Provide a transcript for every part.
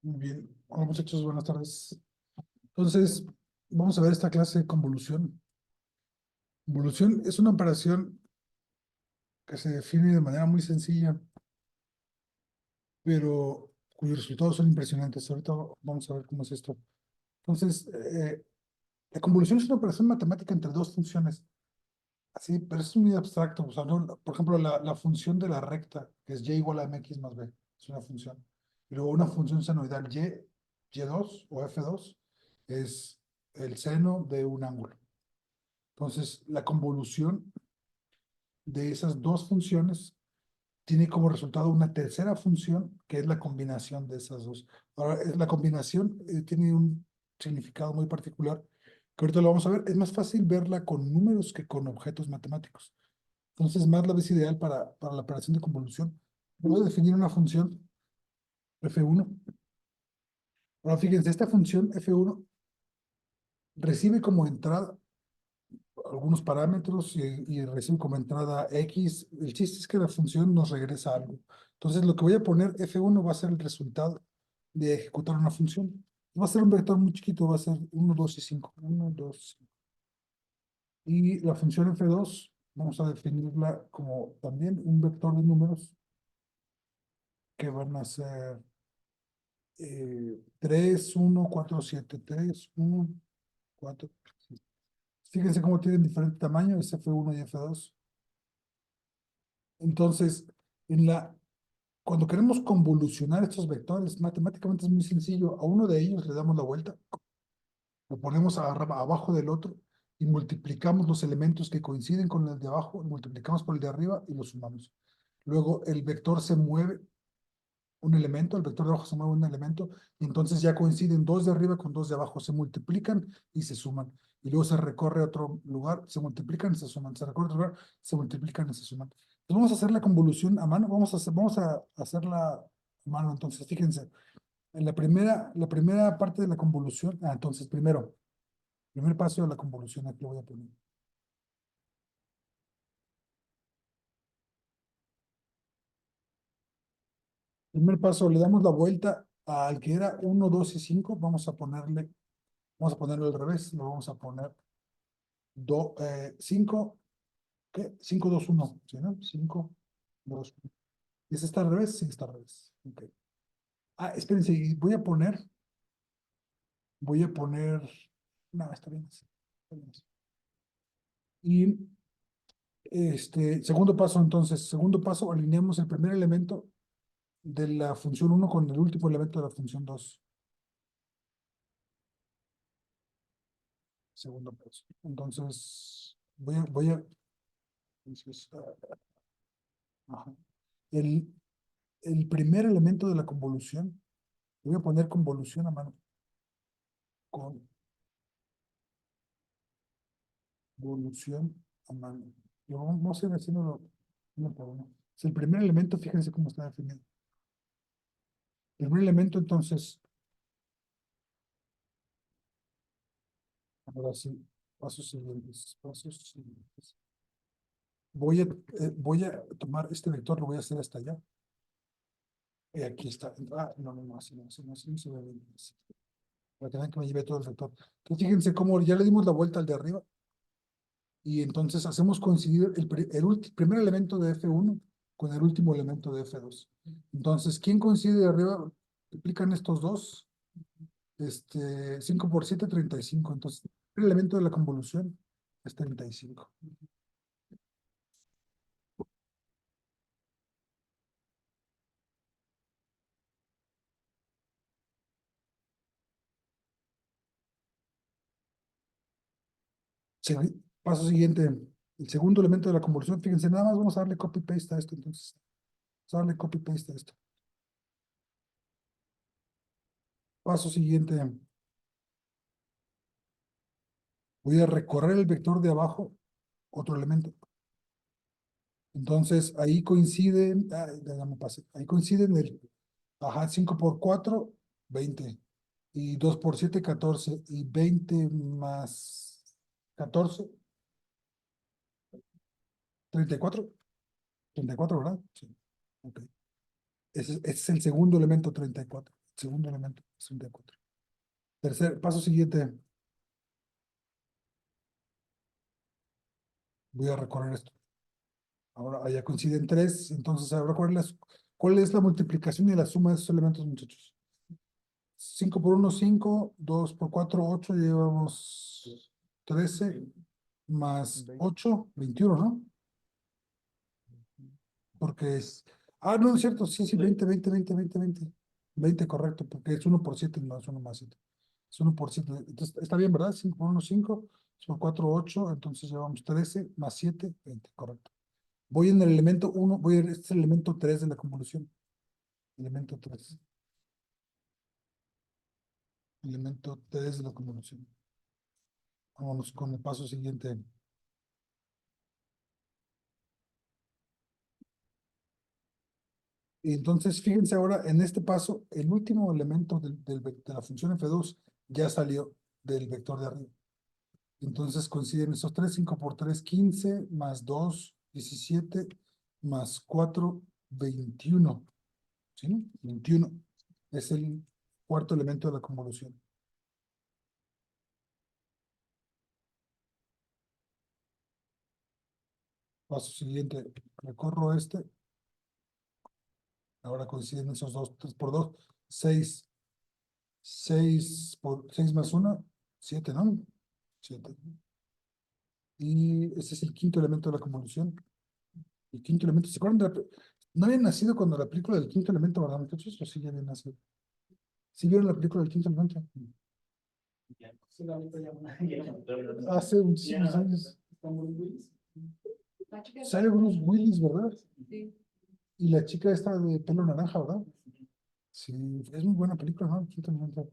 Muy bien. Hola muchachos, buenas tardes. Entonces, vamos a ver esta clase de convolución. Convolución es una operación que se define de manera muy sencilla, pero cuyos resultados son impresionantes. Ahorita vamos a ver cómo es esto. Entonces, la convolución es una operación matemática entre dos funciones. Así, pero es muy abstracto. O sea, por ejemplo, la función de la recta, que es y igual a mx más b, es una función. Y luego una función senoidal y2 o f2 es el seno de un ángulo. Entonces, la convolución de esas dos funciones tiene como resultado una tercera función, que es la combinación de esas dos. Ahora, la combinación tiene un significado muy particular, que ahorita lo vamos a ver. Es más fácil verla con números que con objetos matemáticos. Entonces, más la ves ideal para la operación de convolución. Voy a definir una función f1. Ahora, fíjense, esta función f1 recibe como entrada algunos parámetros y recibe como entrada X. El chiste es que la función nos regresa algo. Entonces, lo que voy a poner F1 va a ser el resultado de ejecutar una función. Va a ser un vector muy chiquito, va a ser 1, 2 y 5. 1, 2. Y la función F2, vamos a definirla como también un vector de números que van a ser 3, 1, 4, 7. 3, 1, 4, 7. Fíjense cómo tienen diferente tamaño, es F1 y F2. Entonces, en la, cuando queremos convolucionar estos vectores, matemáticamente es muy sencillo. A uno de ellos le damos la vuelta, lo ponemos abajo del otro y multiplicamos los elementos que coinciden con el de abajo, multiplicamos por el de arriba y los sumamos. Luego el vector se mueve un elemento, el vector de abajo se mueve un elemento, y entonces ya coinciden dos de arriba con dos de abajo, se multiplican y se suman. Y luego se recorre a otro lugar, se multiplican y se suman, se recorre a otro lugar, se multiplican y se suman. Entonces vamos a hacer la convolución a mano, vamos a hacerla a mano. Entonces, fíjense, en la primera parte de la convolución, entonces primero, primer paso de la convolución, aquí lo voy a poner. Primer paso, le damos la vuelta al que era 1, 2 y 5, vamos a ponerlo al revés, lo vamos a poner 5, ¿qué? 5, 2, 1, ¿sí, no? 5, 2, 1. ¿Ese está al revés? Sí, está al revés. Ok. Espérense, y voy a poner, no, está bien así. Está bien así. Y segundo paso, alineamos el primer elemento de la función uno con el último elemento de la función 2. Segundo paso. Entonces, entonces, ajá. El, el primer elemento de la convolución, voy a poner convolución a mano. Convolución a mano. Vamos a ir haciéndolo uno por uno. Es el primer elemento, fíjense cómo está definido. El primer elemento, entonces, ahora sí, pasos siguientes. Voy a tomar este vector, lo voy a hacer hasta allá. Y aquí está. No, no, no, así no, así no se ve bien. Así. Para que vean que me lleve todo el vector. Entonces, fíjense cómo ya le dimos la vuelta al de arriba. Y entonces hacemos coincidir el primer elemento de F1 con el último elemento de F2. Entonces, ¿quién coincide de arriba? Multiplican estos dos. 5 por 7, 35. Entonces, el elemento de la convolución es 35. Paso siguiente, el segundo elemento de la convolución. Fíjense, nada más vamos a darle copy-paste a esto. Entonces, vamos a darle copy-paste a esto. Paso siguiente, voy a recorrer el vector de abajo, otro elemento. Entonces, ahí coinciden, ya me pasé, ahí coinciden ajá, 5 por 4, 20. Y 2 por 7, 14. Y 20 más 14, 34. 34, ¿verdad? Sí. Ok. Ese es el segundo elemento, 34. segundo elemento es 34. Tercer, paso siguiente. Voy a recorrer esto. Ahora, allá coinciden tres, entonces ahora ¿cuál es la multiplicación y la suma de esos elementos, muchachos? 5 por 1, 5, 2 por 4, 8, llevamos 13, más 8, 21, ¿no? Porque es... Ah, no, es cierto, sí, sí, 20, 20, 20, 20, 20. 20, correcto, porque es 1 por 7, no es 1 más 7. Es 1 por 7. Entonces, está bien, ¿verdad? 5 por 1, 5, por 4, 8, entonces llevamos 13, más 7, 20, correcto. Voy en el elemento 1, este es el elemento 3 de la convolución. Elemento 3. Elemento 3 de la convolución. Vámonos con el paso siguiente. Y entonces, fíjense ahora, en este paso, el último elemento de la función F2 ya salió del vector de arriba. Entonces coinciden esos tres: 5 por 3, 15, más 2, 17, más 4, 21. ¿Sí? 21 es el cuarto elemento de la convolución. Paso siguiente, recorro este. Ahora coinciden esos dos: 3 por 2, 6. 6 por 6 más 1, 7, ¿no? 7. Y ese es el quinto elemento de la convolución. El quinto elemento, ¿se acuerdan no habían nacido cuando la película del quinto elemento, ¿verdad, muchachos? ¿O sí ya habían nacido? ¿Sí vieron la película del quinto elemento? Hace muchísimos años. Sale Bruce Willis, ¿verdad? Sí. Y la chica esta de pelo naranja, ¿verdad? Sí, es muy buena película, ¿no? El quinto elemento.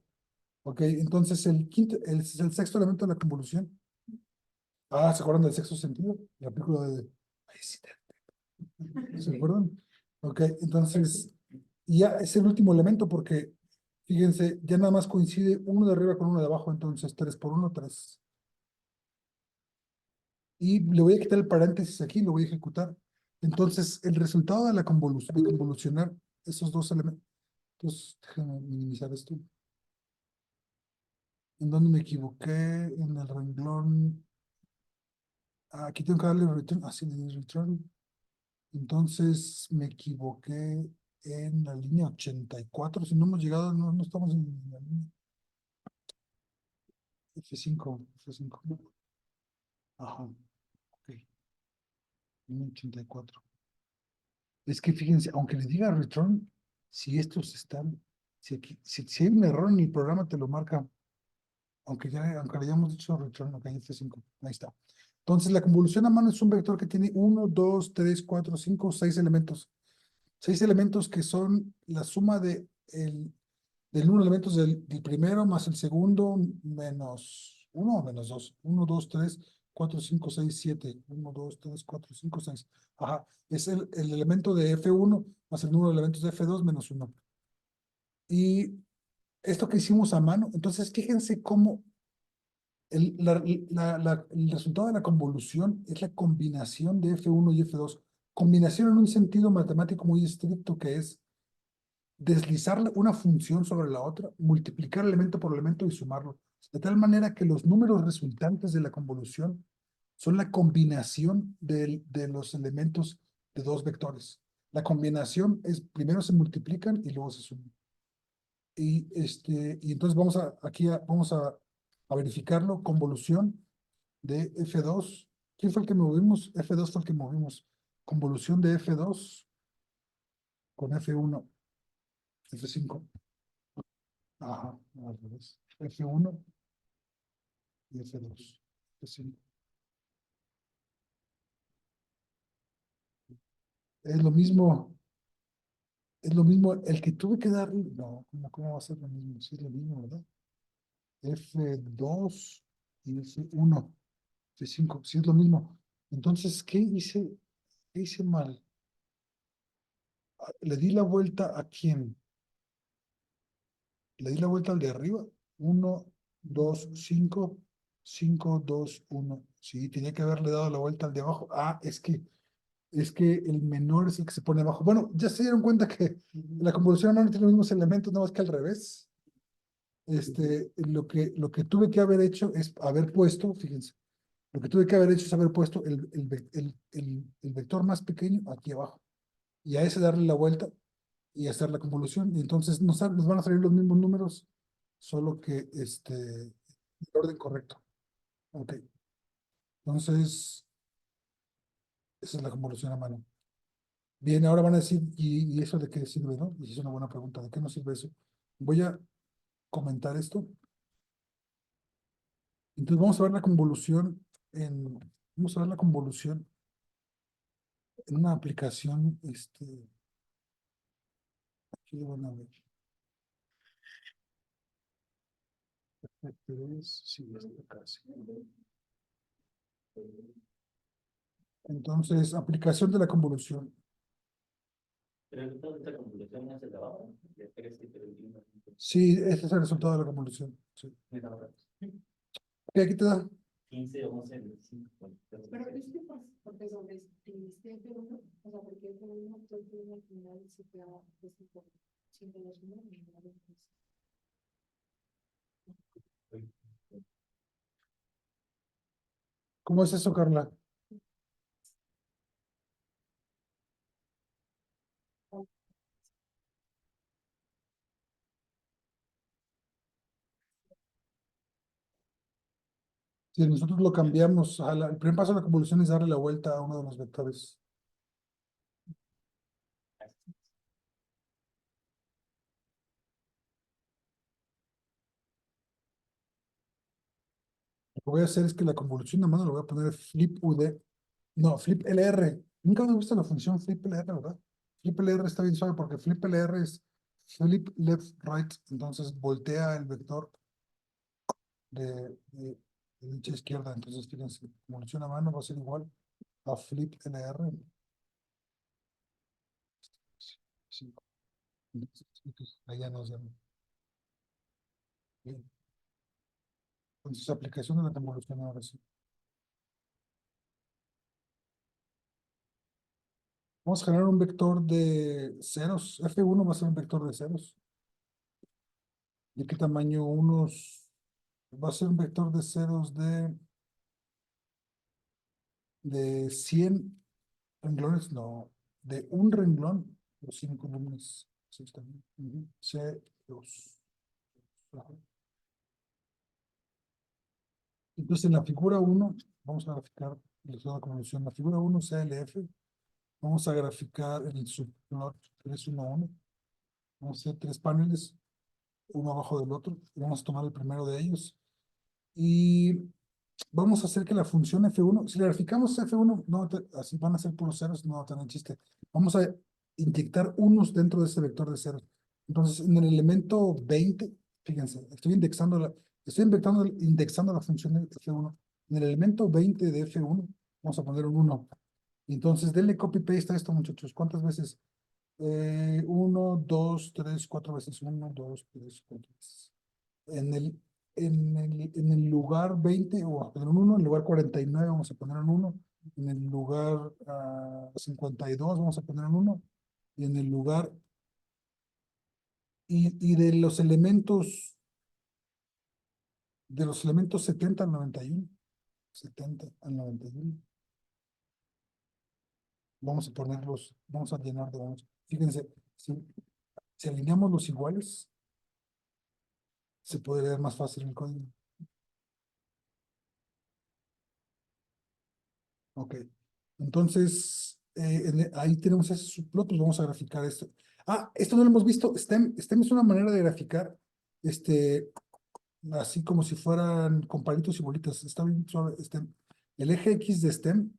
Ok, entonces el sexto elemento de la convolución. Ah, ¿se acuerdan del sexto sentido? La película de... Ay, sí, ¿se acuerdan? Ok, entonces ya es el último elemento porque, fíjense, ya nada más coincide uno de arriba con uno de abajo, entonces 3 por 1, 3. Y le voy a quitar el paréntesis aquí, lo voy a ejecutar. Entonces, el resultado de la convolución, de convolucionar esos dos elementos, entonces, déjame minimizar esto. ¿En dónde me equivoqué? En el renglón. Aquí tengo que darle return. Así le di return. Entonces, me equivoqué en la línea 84. Si no hemos llegado, no estamos en la línea F5. F5. Ajá, ok. Línea 84. Es que fíjense, aunque le diga return, si estos están, si hay un error en el programa, te lo marca, aunque le hayamos dicho return, ok, F5, ahí está. Entonces, la convolución a mano es un vector que tiene 1, 2, 3, 4, 5, 6 elementos. 6 elementos que son la suma del número de elementos del primero más el segundo menos 1 o menos 2. 1, 2, 3, 4, 5, 6, 7. 1, 2, 3, 4, 5, 6. Ajá, es el elemento de F1 más el número de elementos de F2 menos 1. Y esto que hicimos a mano, entonces fíjense cómo el resultado de la convolución es la combinación de F1 y F2. Combinación en un sentido matemático muy estricto, que es deslizar una función sobre la otra, multiplicar elemento por elemento y sumarlo, de tal manera que los números resultantes de la convolución son la combinación de los elementos de dos vectores. La combinación es, primero se multiplican y luego se suman. Y entonces vamos a verificarlo. Convolución de F2. ¿Quién fue el que movimos? F2 fue el que movimos. Convolución de F2 con F1, F5. Ajá, al revés. F1 y F2. F5. Es lo mismo, es lo mismo. El que tuve que darle, no, ¿cómo va a ser lo mismo? Sí, es lo mismo, ¿verdad? F2 y F1, F5, sí es lo mismo. Entonces, ¿qué hice mal? Le di la vuelta a quién? Le di la vuelta al de arriba. 1, 2, 5, 5, 2, 1. Sí, tenía que haberle dado la vuelta al de abajo. Ah, es que es que el menor es el que se pone abajo. Bueno, ya se dieron cuenta que la convolución a mano tiene los mismos elementos, nada más que al revés. Lo que tuve que haber hecho es haber puesto, fíjense, lo que tuve que haber hecho es haber puesto el vector más pequeño aquí abajo. Y a ese darle la vuelta y hacer la convolución. Y entonces nos van a salir los mismos números, solo que el orden correcto. Ok. Entonces, esa es la convolución a mano. Bien, ahora van a decir, ¿y eso de qué sirve, no? Y es una buena pregunta, ¿de qué nos sirve eso? Voy a comentar esto. Entonces vamos a ver la convolución vamos a ver la convolución en una aplicación, aquí lo van a ver. Sí, casi. Entonces, aplicación de la convolución. Pero el resultado de esta convolución es elevado, de 13,31. Sí, ese es el resultado de la convolución. Sí. ¿Qué aquí te da? 15, 11, 25. Pero es que pasa, porque sobre este uno, o sea, porque el uno, todo el tiempo al final se queda desde por siempre los números y no los números. ¿Cómo es eso, Carla? Si nosotros lo cambiamos, el primer paso de la convolución es darle la vuelta a uno de los vectores. Lo que voy a hacer es que la convolución a mano lo voy a poner flip UD. No, flip LR. Nunca me gusta la función flip LR, ¿verdad? Flip LR está bien suave porque flip LR es flip left right. Entonces voltea el vector de derecha a izquierda. Entonces, fíjense, convolución a mano va a ser igual a flip LR. Sí, entonces, allá nos llama. Bien. Entonces, aplicación de la convolución ahora sí. Vamos a generar un vector de ceros. F1 va a ser un vector de ceros. ¿De qué tamaño? Va a ser un vector de ceros de 100 renglones, no, de un renglón, los 5 columnas. Sí, está bien. Ujú. C2. Ajá. Entonces, en la figura 1, vamos a graficar la convolución. En la figura 1, CLF, vamos a graficar el subplot 3, 1, 1. Vamos a hacer 3 paneles, uno abajo del otro. Y vamos a tomar el primero de ellos. Y vamos a hacer que la función F1, si le graficamos F1, no, así van a ser puros ceros, no va a tener chiste. Vamos a inyectar unos dentro de ese vector de ceros. Entonces, en el elemento 20, fíjense, estoy indexando la función de F1. En el elemento 20 de F1, vamos a poner un 1. Entonces, denle copy-paste a esto, muchachos. ¿Cuántas veces? 1, 2, 3, 4 veces. 1, 2, 3, 4 veces. En el, en el lugar 20 o a poner un 1, en el lugar 49 vamos a poner un 1, en el lugar 52 vamos a poner un 1, y en el lugar, y de los elementos 70 al 91, 70 al 91, vamos a llenar de 11. Fíjense, si alineamos los iguales, se puede leer más fácil el código. Ok. Entonces, ahí tenemos ese subplot, pues vamos a graficar esto. Esto no lo hemos visto. STEM es una manera de graficar, así como si fueran con palitos y bolitas. Está bien suave. El eje X de STEM,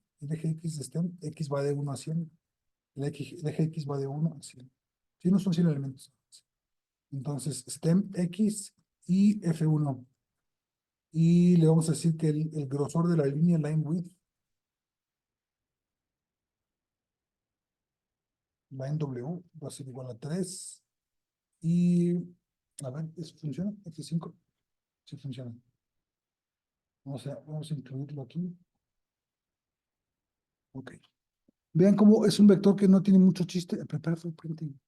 X va de 1 a 100. El eje X va de 1 a 100. Sí, no son 100 elementos. Entonces, STEM X y F1. Y le vamos a decir que el grosor de la línea, line width, line W, va a ser igual a 3. Y, a ver, ¿eso funciona? F5. Sí funciona. Vamos a incluirlo aquí. Ok. Vean cómo es un vector que no tiene mucho chiste. Prepare for printing.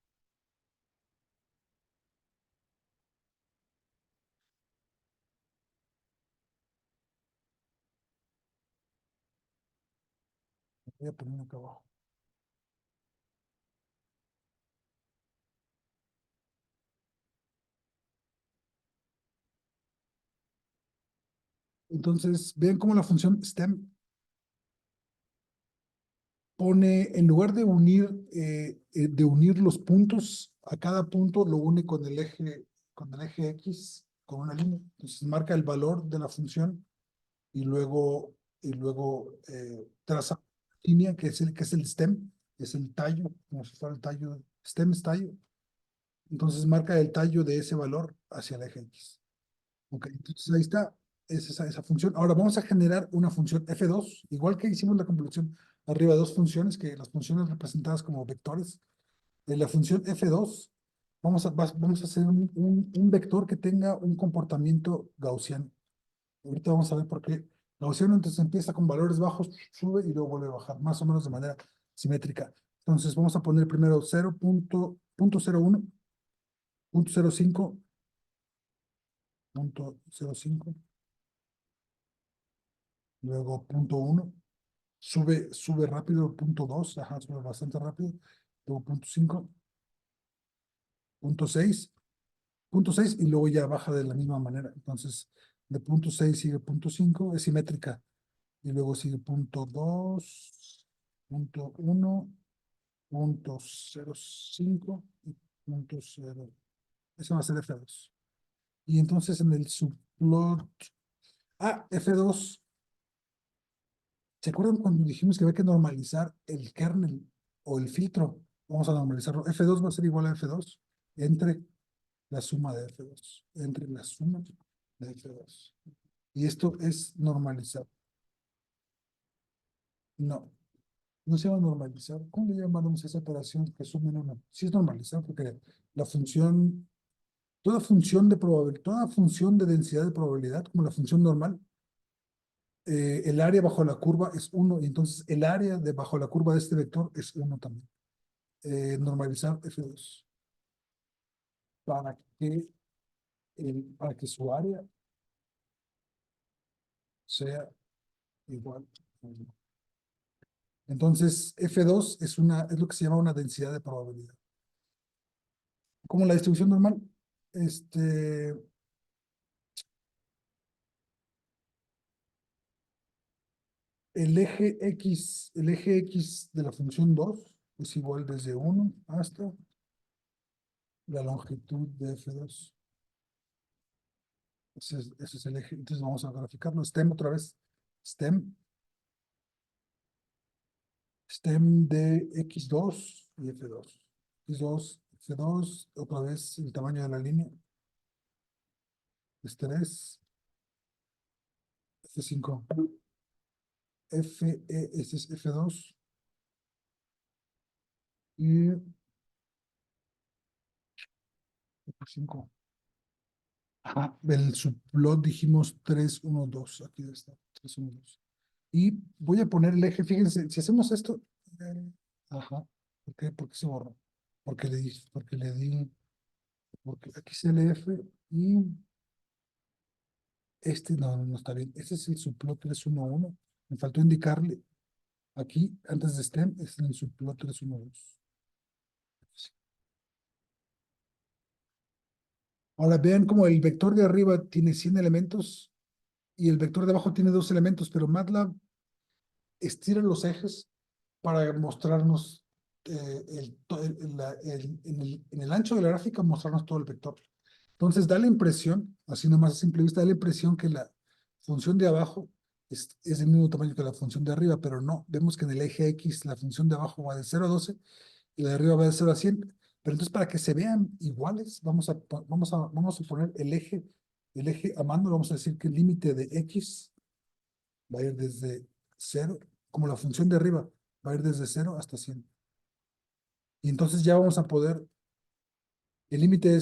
Voy a poner acá abajo. Entonces, vean cómo la función stem pone, en lugar de unir los puntos, a cada punto lo une con el eje X, con una línea. Entonces marca el valor de la función y luego traza línea que es el stem, es el tallo, como si fuera el tallo, stem es tallo. Entonces marca el tallo de ese valor hacia el eje X. Ok, entonces ahí está, es esa función. Ahora vamos a generar una función F2, igual que hicimos la convolución arriba de dos funciones, que las funciones representadas como vectores. De la función F2, vamos a hacer un vector que tenga un comportamiento gaussiano. Ahorita vamos a ver por qué. Gaussiano entonces empieza con valores bajos, sube y luego vuelve a bajar, más o menos de manera simétrica. Entonces vamos a poner primero 0.01, 0.05, 0.05, luego 0.1, sube rápido, 0.2, ajá, sube bastante rápido, luego 0.5, 0.6, 0.6 y luego ya baja de la misma manera. Entonces, de 0.6 sigue 0.5, es simétrica, y luego sigue 0.2, 0.1, 0.05 y 0.0. Ese va a ser F2. Y entonces en el subplot, F2. ¿Se acuerdan cuando dijimos que había que normalizar el kernel o el filtro? Vamos a normalizarlo. F2 va a ser igual a F2 entre la suma de F2. Entre la suma de F2. Y esto es normalizar. No, no se va a normalizar. ¿Cómo le llamamos a esa operación que suma en uno? Sí es normalizar porque la función, toda función de densidad de probabilidad, como la función normal, el área bajo la curva es 1 y entonces el área de bajo la curva de este vector es 1 también. Normalizar F2 para que, para que su área sea igual. Entonces, F2 es lo que se llama una densidad de probabilidad. Como la distribución normal, este, el eje X de la función 2 es igual desde 1 hasta la longitud de F2. Ese es el eje. Entonces vamos a graficarlo. STEM otra vez. STEM. STEM de X2 y F2. X2, F2, otra vez el tamaño de la línea. Es 3, F5. Este es F2. Y F5. Ajá, el subplot dijimos 3, 1, 2. Aquí está, 3, 1, 2. Y voy a poner el eje, fíjense, si hacemos esto, ajá, ¿por qué se borró? Porque aquí es el F y no está bien. Este es el subplot 3, 1, 1. Me faltó indicarle aquí, antes de STEM, es el subplot 3, 1, 2. Ahora vean cómo el vector de arriba tiene 100 elementos y el vector de abajo tiene 2 elementos, pero MATLAB estira los ejes para mostrarnos en el ancho de la gráfica, mostrarnos todo el vector. Entonces da la impresión, así nomás a simple vista, da la impresión que la función de abajo es del mismo tamaño que la función de arriba, pero no. Vemos que en el eje X la función de abajo va de 0 a 12 y la de arriba va de 0 a 100. Pero entonces para que se vean iguales, vamos a poner el eje a mano, vamos a decir que el límite de X va a ir desde 0, como la función de arriba, va a ir desde 0 hasta 100. Y entonces ya vamos a poder, el límite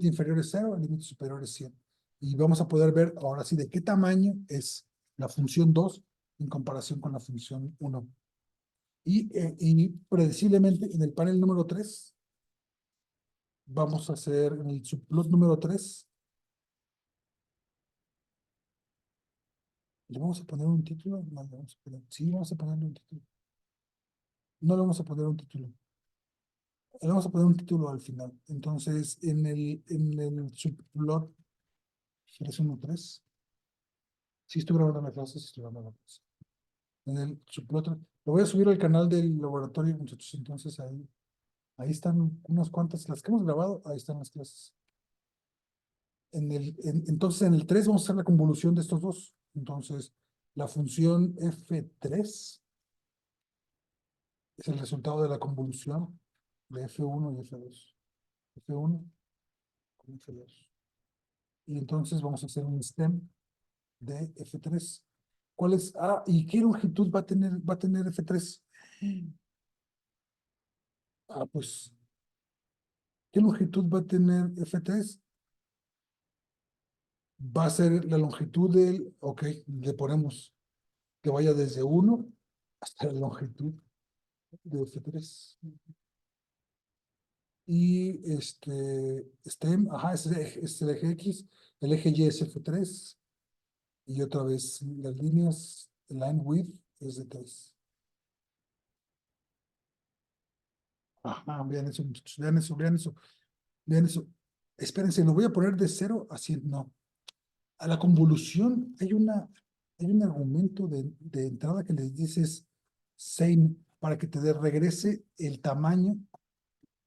inferior es 0, el límite superior es 100. Y vamos a poder ver ahora sí de qué tamaño es la función 2 en comparación con la función 1. Y predeciblemente en el panel número 3, vamos a hacer en el subplot número 3, ¿le vamos a poner un título? No, le vamos a poner, sí, vamos a ponerle un título. No le vamos a poner un título. Le vamos a poner un título al final. Entonces, en el subplot 313, sí estoy grabando la clase, sí estoy grabando la clase. En el subplot, lo voy a subir al canal del laboratorio, muchachos. Entonces, ahí están unas cuantas, las que hemos grabado, ahí están las clases. Entonces, en el 3 vamos a hacer la convolución de estos dos. Entonces, la función F3 es el resultado de la convolución de F1 y F2. F1 con F2. Y entonces vamos a hacer un stem de F3. ¿Cuál es? Ah, ¿y qué longitud va a tener F3? Ah, pues, ¿qué longitud va a tener F3? Va a ser la longitud ok, le ponemos que vaya desde 1 hasta la longitud de F3. Y stem, ajá, es el eje X, el eje Y es F3, y otra vez las líneas, el line width es de 3. Ajá, vean eso, muchachos, vean eso, vean eso, vean eso. Espérense, lo voy a poner de 0 a 100, no. A la convolución hay un argumento de entrada que le dices same para que te regrese el tamaño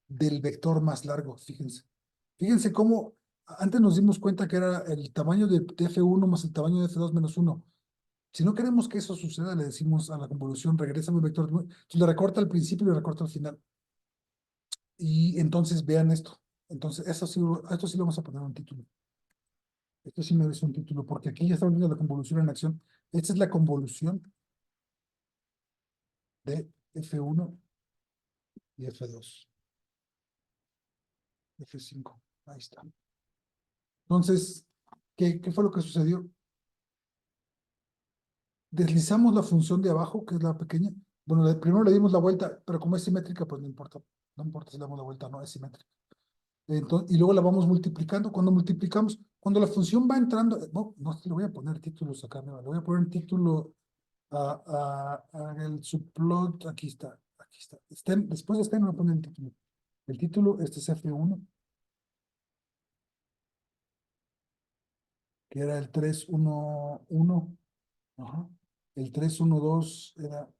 del vector más largo, fíjense. Fíjense cómo antes nos dimos cuenta que era el tamaño de F1 más el tamaño de F2 menos 1. Si no queremos que eso suceda, le decimos a la convolución, regresa un vector, entonces le recorta al principio y le recorta al final. Y entonces vean esto. Entonces, esto sí lo vamos a poner un título. Esto sí merece un título, porque aquí ya estamos viendo la convolución en acción. Esta es la convolución de F1 y F2. F5. Ahí está. Entonces, ¿qué fue lo que sucedió? Deslizamos la función de abajo, que es la pequeña. Bueno, primero le dimos la vuelta, pero como es simétrica, pues no importa. No importa si le damos la vuelta o no, es simétrica. Entonces, y luego la vamos multiplicando. Cuando multiplicamos, cuando la función va entrando, no, no, le voy a poner títulos acá, le voy a poner título a el subplot, aquí está, aquí está. Después de stem me voy a poner el título. El título, este es F1, que era el 311. Ajá. El 312 era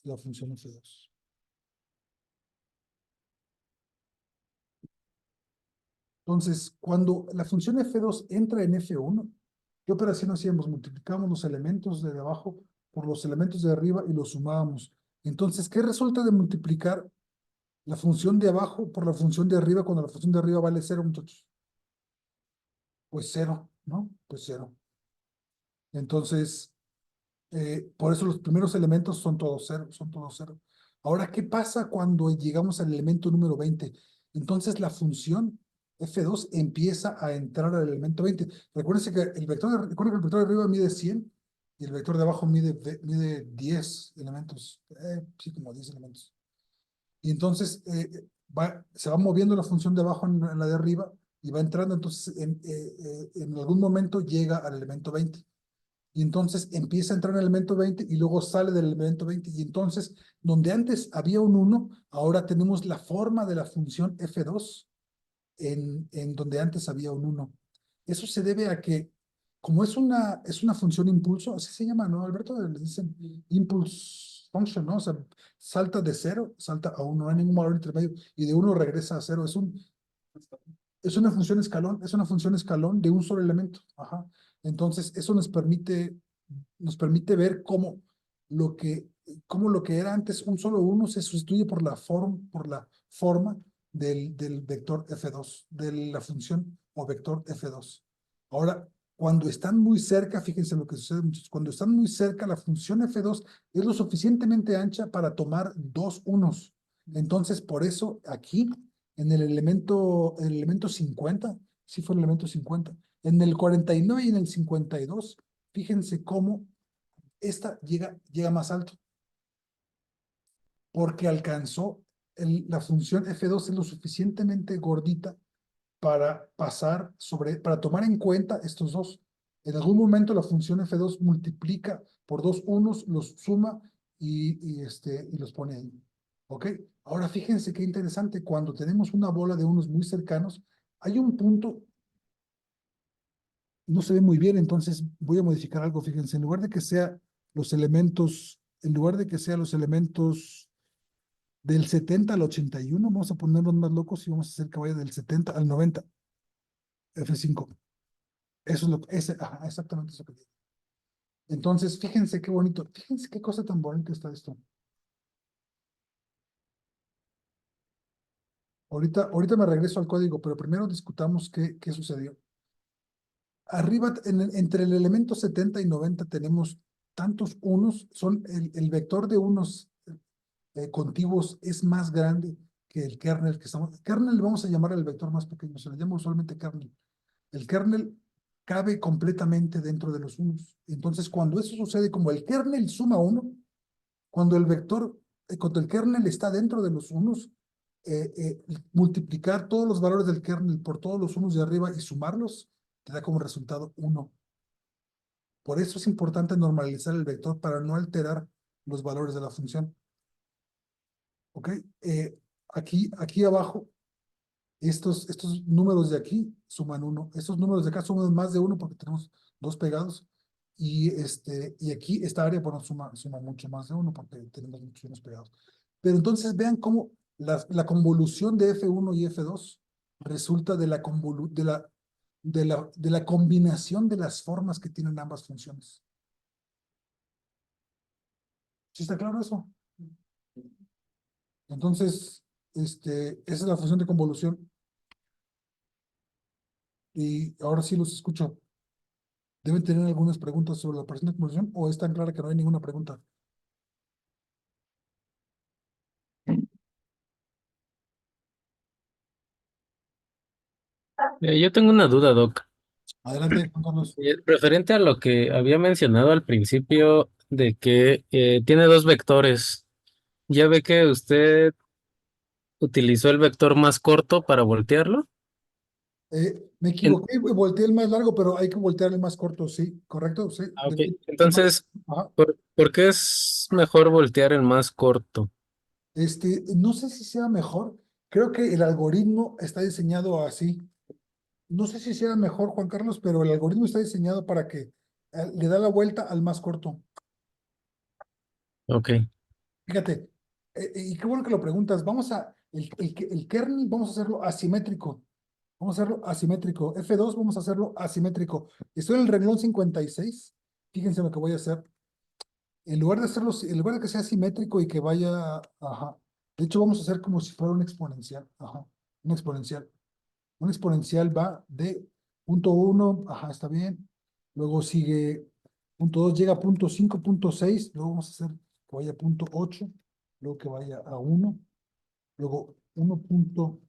la función F2. Entonces, cuando la función F2 entra en F1, ¿qué operación hacíamos? Multiplicábamos los elementos de abajo por los elementos de arriba y los sumábamos. Entonces, ¿qué resulta de multiplicar la función de abajo por la función de arriba cuando la función de arriba vale 0, muchachos? Pues 0, ¿no? Pues 0. Entonces, por eso los primeros elementos son todos 0, son todos 0. Ahora, ¿qué pasa cuando llegamos al elemento número 20? Entonces la función F2 empieza a entrar al elemento 20. Recuérdense que recuerden que el vector de arriba mide 100 y el vector de abajo mide 10 elementos, sí, como 10 elementos. Y entonces se va moviendo la función de abajo en la de arriba y va entrando, entonces en algún momento llega al elemento 20. Y entonces empieza a entrar en el elemento 20 y luego sale del elemento 20. Y entonces, donde antes había un 1, ahora tenemos la forma de la función F2 en donde antes había un 1. Eso se debe a que, como es una función impulso, así se llama, ¿no, Alberto? Le dicen impulse function, ¿no? O sea, salta de 0, salta a 1, no hay ningún valor intermedio, y de 1 regresa a 0. Es una función escalón de un solo elemento. Ajá. Entonces, eso nos permite ver cómo lo que era antes un solo 1 se sustituye por la forma del vector F2, de la función o vector F2. Ahora, cuando están muy cerca, fíjense lo que sucede, muchachos. Cuando están muy cerca, la función F2 es lo suficientemente ancha para tomar dos unos. Entonces, por eso aquí en el elemento 50, sí fue el elemento 50, en el 49 y en el 52, fíjense cómo esta llega más alto, porque alcanzó la función F2 es lo suficientemente gordita para para tomar en cuenta estos dos. En algún momento la función F2 multiplica por dos unos, los suma y los pone ahí. ¿Ok? Ahora fíjense qué interesante, cuando tenemos una bola de unos muy cercanos, hay un punto, no se ve muy bien, entonces voy a modificar algo, fíjense, en lugar de que sea los elementos, en lugar de que sean los elementos del 70 al 81, vamos a ponernos más locos y vamos a hacer que vaya del 70 al 90, F5. Eso es ajá, exactamente eso que digo. Entonces, fíjense qué bonito, fíjense qué cosa tan bonita está esto. Ahorita me regreso al código, pero primero discutamos qué sucedió. Arriba, entre el elemento 70 y 90 tenemos tantos unos, el vector de unos contiguos es más grande que el kernel que estamos. Kernel le vamos a llamar el vector más pequeño, se le llama usualmente kernel. El kernel cabe completamente dentro de los unos. Entonces, cuando eso sucede, como el kernel suma uno, cuando el kernel está dentro de los unos, multiplicar todos los valores del kernel por todos los unos de arriba y sumarlos, te da como resultado uno. Por eso es importante normalizar el vector para no alterar los valores de la función. ¿Ok? Aquí abajo, estos números de aquí suman uno. Estos números de acá suman más de uno porque tenemos dos pegados. Y aquí esta área, bueno, suma mucho más de uno porque tenemos muchos unos pegados. Pero entonces vean cómo la convolución de F1 y F2 resulta de la combinación de las formas que tienen ambas funciones. ¿Sí está claro eso? Entonces, esa es la función de convolución. Y ahora sí los escucho. ¿Deben tener algunas preguntas sobre la operación de convolución o es tan clara que no hay ninguna pregunta? Yo tengo una duda, Doc. Adelante, Juan Carlos. Referente a lo que había mencionado al principio de que tiene dos vectores. Ya ve que usted utilizó el vector más corto para voltearlo. Me En- equivoqué, volteé el más largo, pero hay que voltear el más corto, sí, ¿correcto? Sí. ok. El más- Entonces, ajá. ¿por qué es mejor voltear el más corto? No sé si sea mejor, creo que el algoritmo está diseñado así. No sé si sea mejor, Juan Carlos, pero el algoritmo está diseñado para que le da la vuelta al más corto. Ok, Fíjate, y qué bueno que lo preguntas. El kernel vamos a hacerlo asimétrico. Vamos a hacerlo asimétrico. F2 vamos a hacerlo asimétrico. Estoy en el renglón 56. Fíjense lo que voy a hacer. En lugar de que sea simétrico y que vaya, ajá. De hecho, vamos a hacer como si fuera un exponencial. Ajá. Un exponencial. Un exponencial va de punto 1, ajá, está bien. Luego sigue punto 2, llega a punto 5, punto 6. Luego vamos a hacer que vaya a punto 8. Luego que vaya a 1. Luego 1 punto,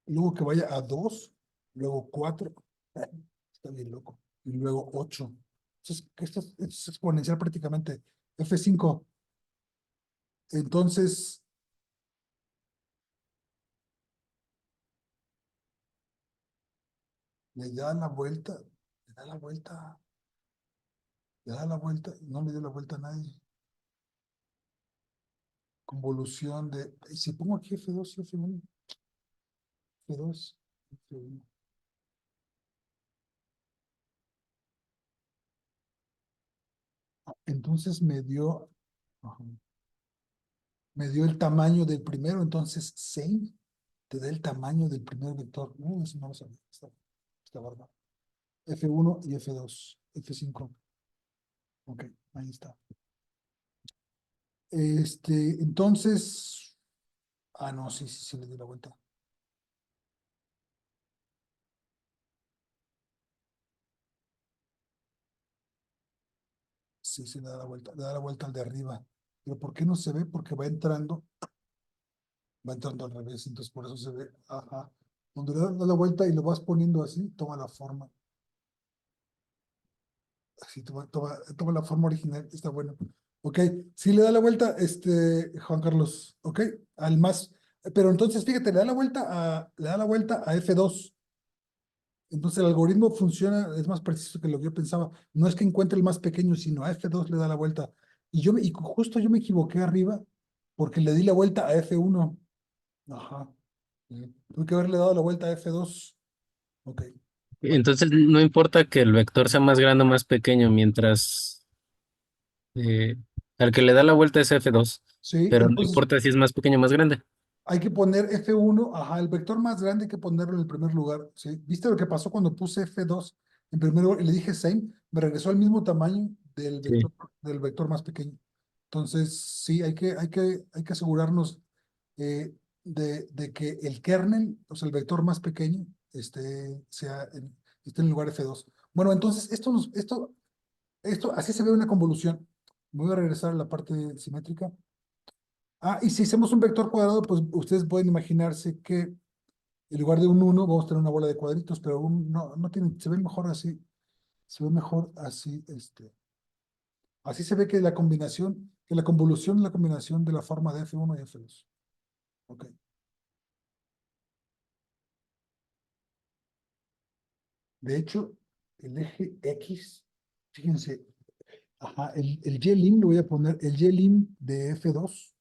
luego que vaya a 2. Luego 4. Está bien loco. Y luego 8. Esto es exponencial prácticamente. F5. Entonces, le da la vuelta, le da la vuelta, le da la vuelta, no le dio la vuelta a nadie. Convolución y si pongo aquí F2 y F1, F2, F1. Entonces ajá, me dio el tamaño del primero, entonces same te da el tamaño del primer vector. No, eso no lo sabía, está bárbaro. F1 y F2, F5. Ok, ahí está. Entonces, no, sí, sí, sí le di la vuelta. Sí, sí, le da la vuelta al de arriba. Pero ¿por qué no se ve? Porque va entrando al revés, entonces por eso se ve, ajá. Cuando le das la vuelta y lo vas poniendo así, toma la forma. Así toma la forma original, está bueno. Ok, si le da la vuelta, Juan Carlos, ok, al más, pero entonces fíjate, le da la vuelta a F2. Entonces el algoritmo funciona, es más preciso que lo que yo pensaba. No es que encuentre el más pequeño, sino a F2 le da la vuelta. Y justo yo me equivoqué arriba porque le di la vuelta a F1. Ajá. Tuve que haberle dado la vuelta a F2. Ok. Bueno, Entonces no importa que el vector sea más grande o más pequeño, mientras eh, al que le da la vuelta es F2, sí, pero no entonces importa si es más pequeño o más grande. hay que poner F1, ajá, el vector más grande hay que ponerlo en el primer lugar, ¿sí? ¿Viste lo que pasó cuando puse F2 en primer lugar y le dije same? Me regresó al mismo tamaño Sí. del vector más pequeño. Entonces, sí, hay que asegurarnos de que el kernel, o sea, el vector más pequeño, esté en el lugar F2. Bueno, entonces, así se ve una convolución. Me voy a regresar a la parte simétrica. Ah, y si hacemos un vector cuadrado, pues ustedes pueden imaginarse que en lugar de un 1 vamos a tener una bola de cuadritos, pero no tiene, se ve mejor así, se ve mejor así, así se ve que la convolución es la combinación de la forma de F1 y F2. Ok. De hecho, el eje X, fíjense, ajá, el Y-lim lo voy a poner, el Y-lim de F2,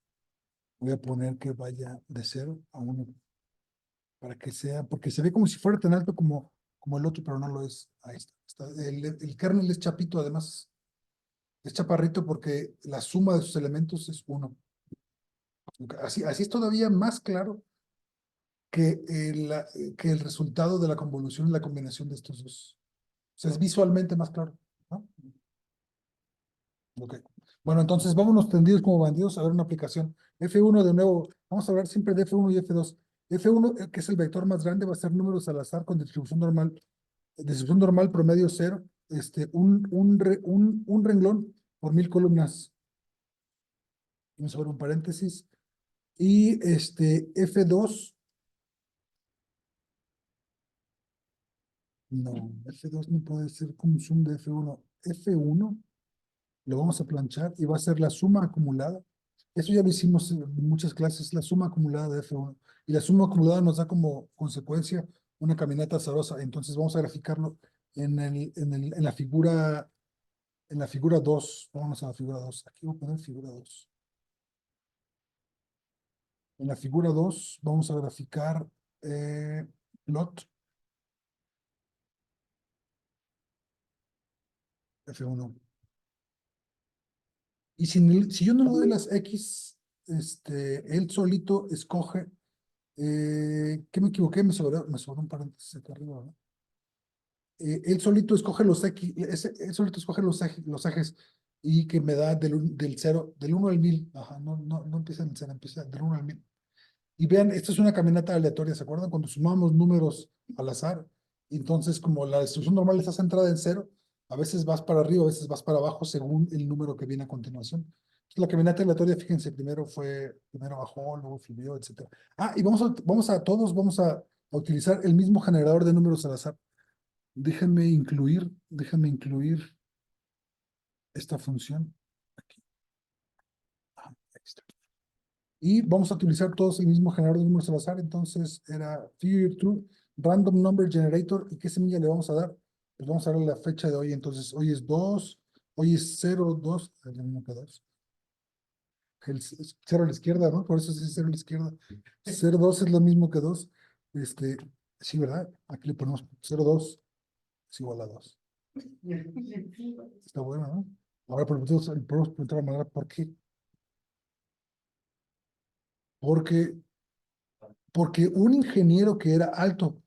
voy a poner que vaya de 0 a 1, para que sea, porque se ve como si fuera tan alto como el otro, pero no lo es. Ahí está. El kernel es chapito, además, es chaparrito porque la suma de sus elementos es 1. Así es todavía más claro que el resultado de la convolución y la combinación de estos dos. O sea, es visualmente más claro, ¿no? Ok. Bueno, entonces vámonos tendidos como bandidos a ver una aplicación. F1 de nuevo, vamos a hablar siempre de F1 y F2. F1, que es el vector más grande, va a ser números al azar con distribución normal promedio 0, un renglón por 1000 columnas. Vamos a ver un paréntesis. Y F2, no, F2 no puede ser como zoom de F1. F1 lo vamos a planchar y va a ser la suma acumulada. Eso ya lo hicimos en muchas clases, la suma acumulada de F1. Y la suma acumulada nos da como consecuencia una caminata azarosa. Entonces vamos a graficarlo en la figura 2. Vámonos a la figura 2. Aquí voy a poner figura 2. En la figura 2 vamos a graficar plot F1. Y si yo no le doy las X, él solito escoge. ¿Qué me equivoqué? Me sobró un paréntesis acá arriba, ¿no? Él solito escoge los X, él solito escoge los ejes y que me da del 0, del 1 al 1000. Ajá, no empieza en el 0, empieza del 1 al 1000. Y vean, esto es una caminata aleatoria, ¿se acuerdan? Cuando sumamos números al azar, entonces como la distribución normal está centrada en 0, a veces vas para arriba, a veces vas para abajo según el número que viene a continuación. Entonces, la caminata aleatoria, fíjense, primero bajó, luego subió, etcétera. Ah, y vamos a utilizar el mismo generador de números al azar. Déjenme incluir esta función aquí. Ah, ahí está. Y vamos a utilizar todos el mismo generador de números al azar. Entonces era figure 2, random number generator. ¿Y qué semilla le vamos a dar? Pues vamos a darle la fecha de hoy. Entonces hoy es 2, hoy es 0, 2, es lo mismo que 2. Es 0 a la izquierda, ¿no? Por eso es 0 a la izquierda. 0, 2 es lo mismo que 2. Sí, ¿verdad? Aquí le ponemos 0, 2 es igual a 2. Está bueno, ¿no? Ahora podemos preguntar de manera, ¿por qué? Porque, porque un ingeniero que era alto,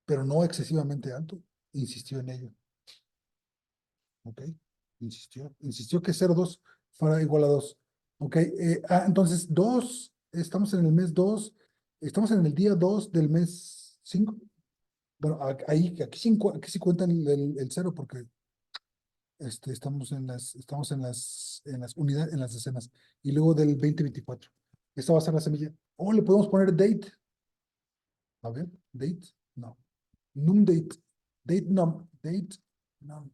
pero no excesivamente alto, insistió en ello. ¿Ok? Insistió que 0,2 fuera igual a 2. ¿Ok? Entonces, estamos en el mes 2, estamos en el día 2 del mes 5. Bueno, aquí sí cuentan el 0 porque estamos en las unidades, en las decenas. Y luego del 2024. Esta va a ser la semilla. O le podemos poner date. A ver, date, no. Num date. Date num. Date num.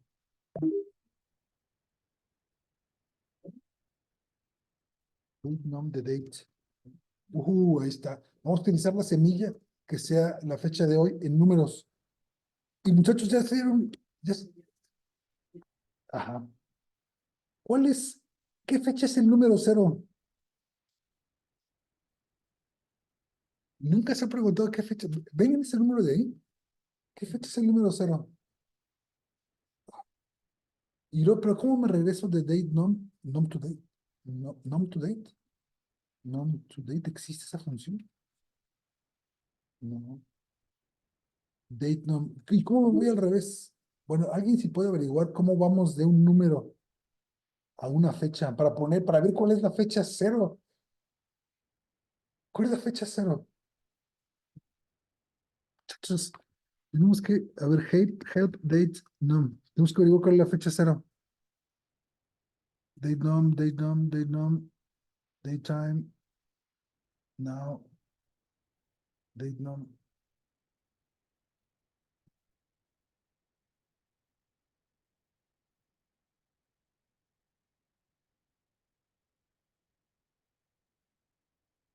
Date num de date. Ahí está. Vamos a utilizar la semilla que sea la fecha de hoy en números. Y muchachos, ya hicieron. Ajá. ¿Cuál es? ¿Qué fecha es el número cero? Nunca se ha preguntado qué fecha. ¿Ven ese número de ahí? ¿Qué fecha es el número cero? Y luego, pero ¿cómo me regreso de date num to date? Num to date. Num to date, ¿existe esa función? No. Date num. ¿Y cómo me voy al revés? Bueno, alguien si puede averiguar cómo vamos de un número a una fecha para ver cuál es la fecha cero. ¿Cuál es la fecha cero? Entonces, tenemos que, a ver, help date num. Tenemos que averiguar cuál es la fecha cero. Date num, date num, date num, date time, now, date num.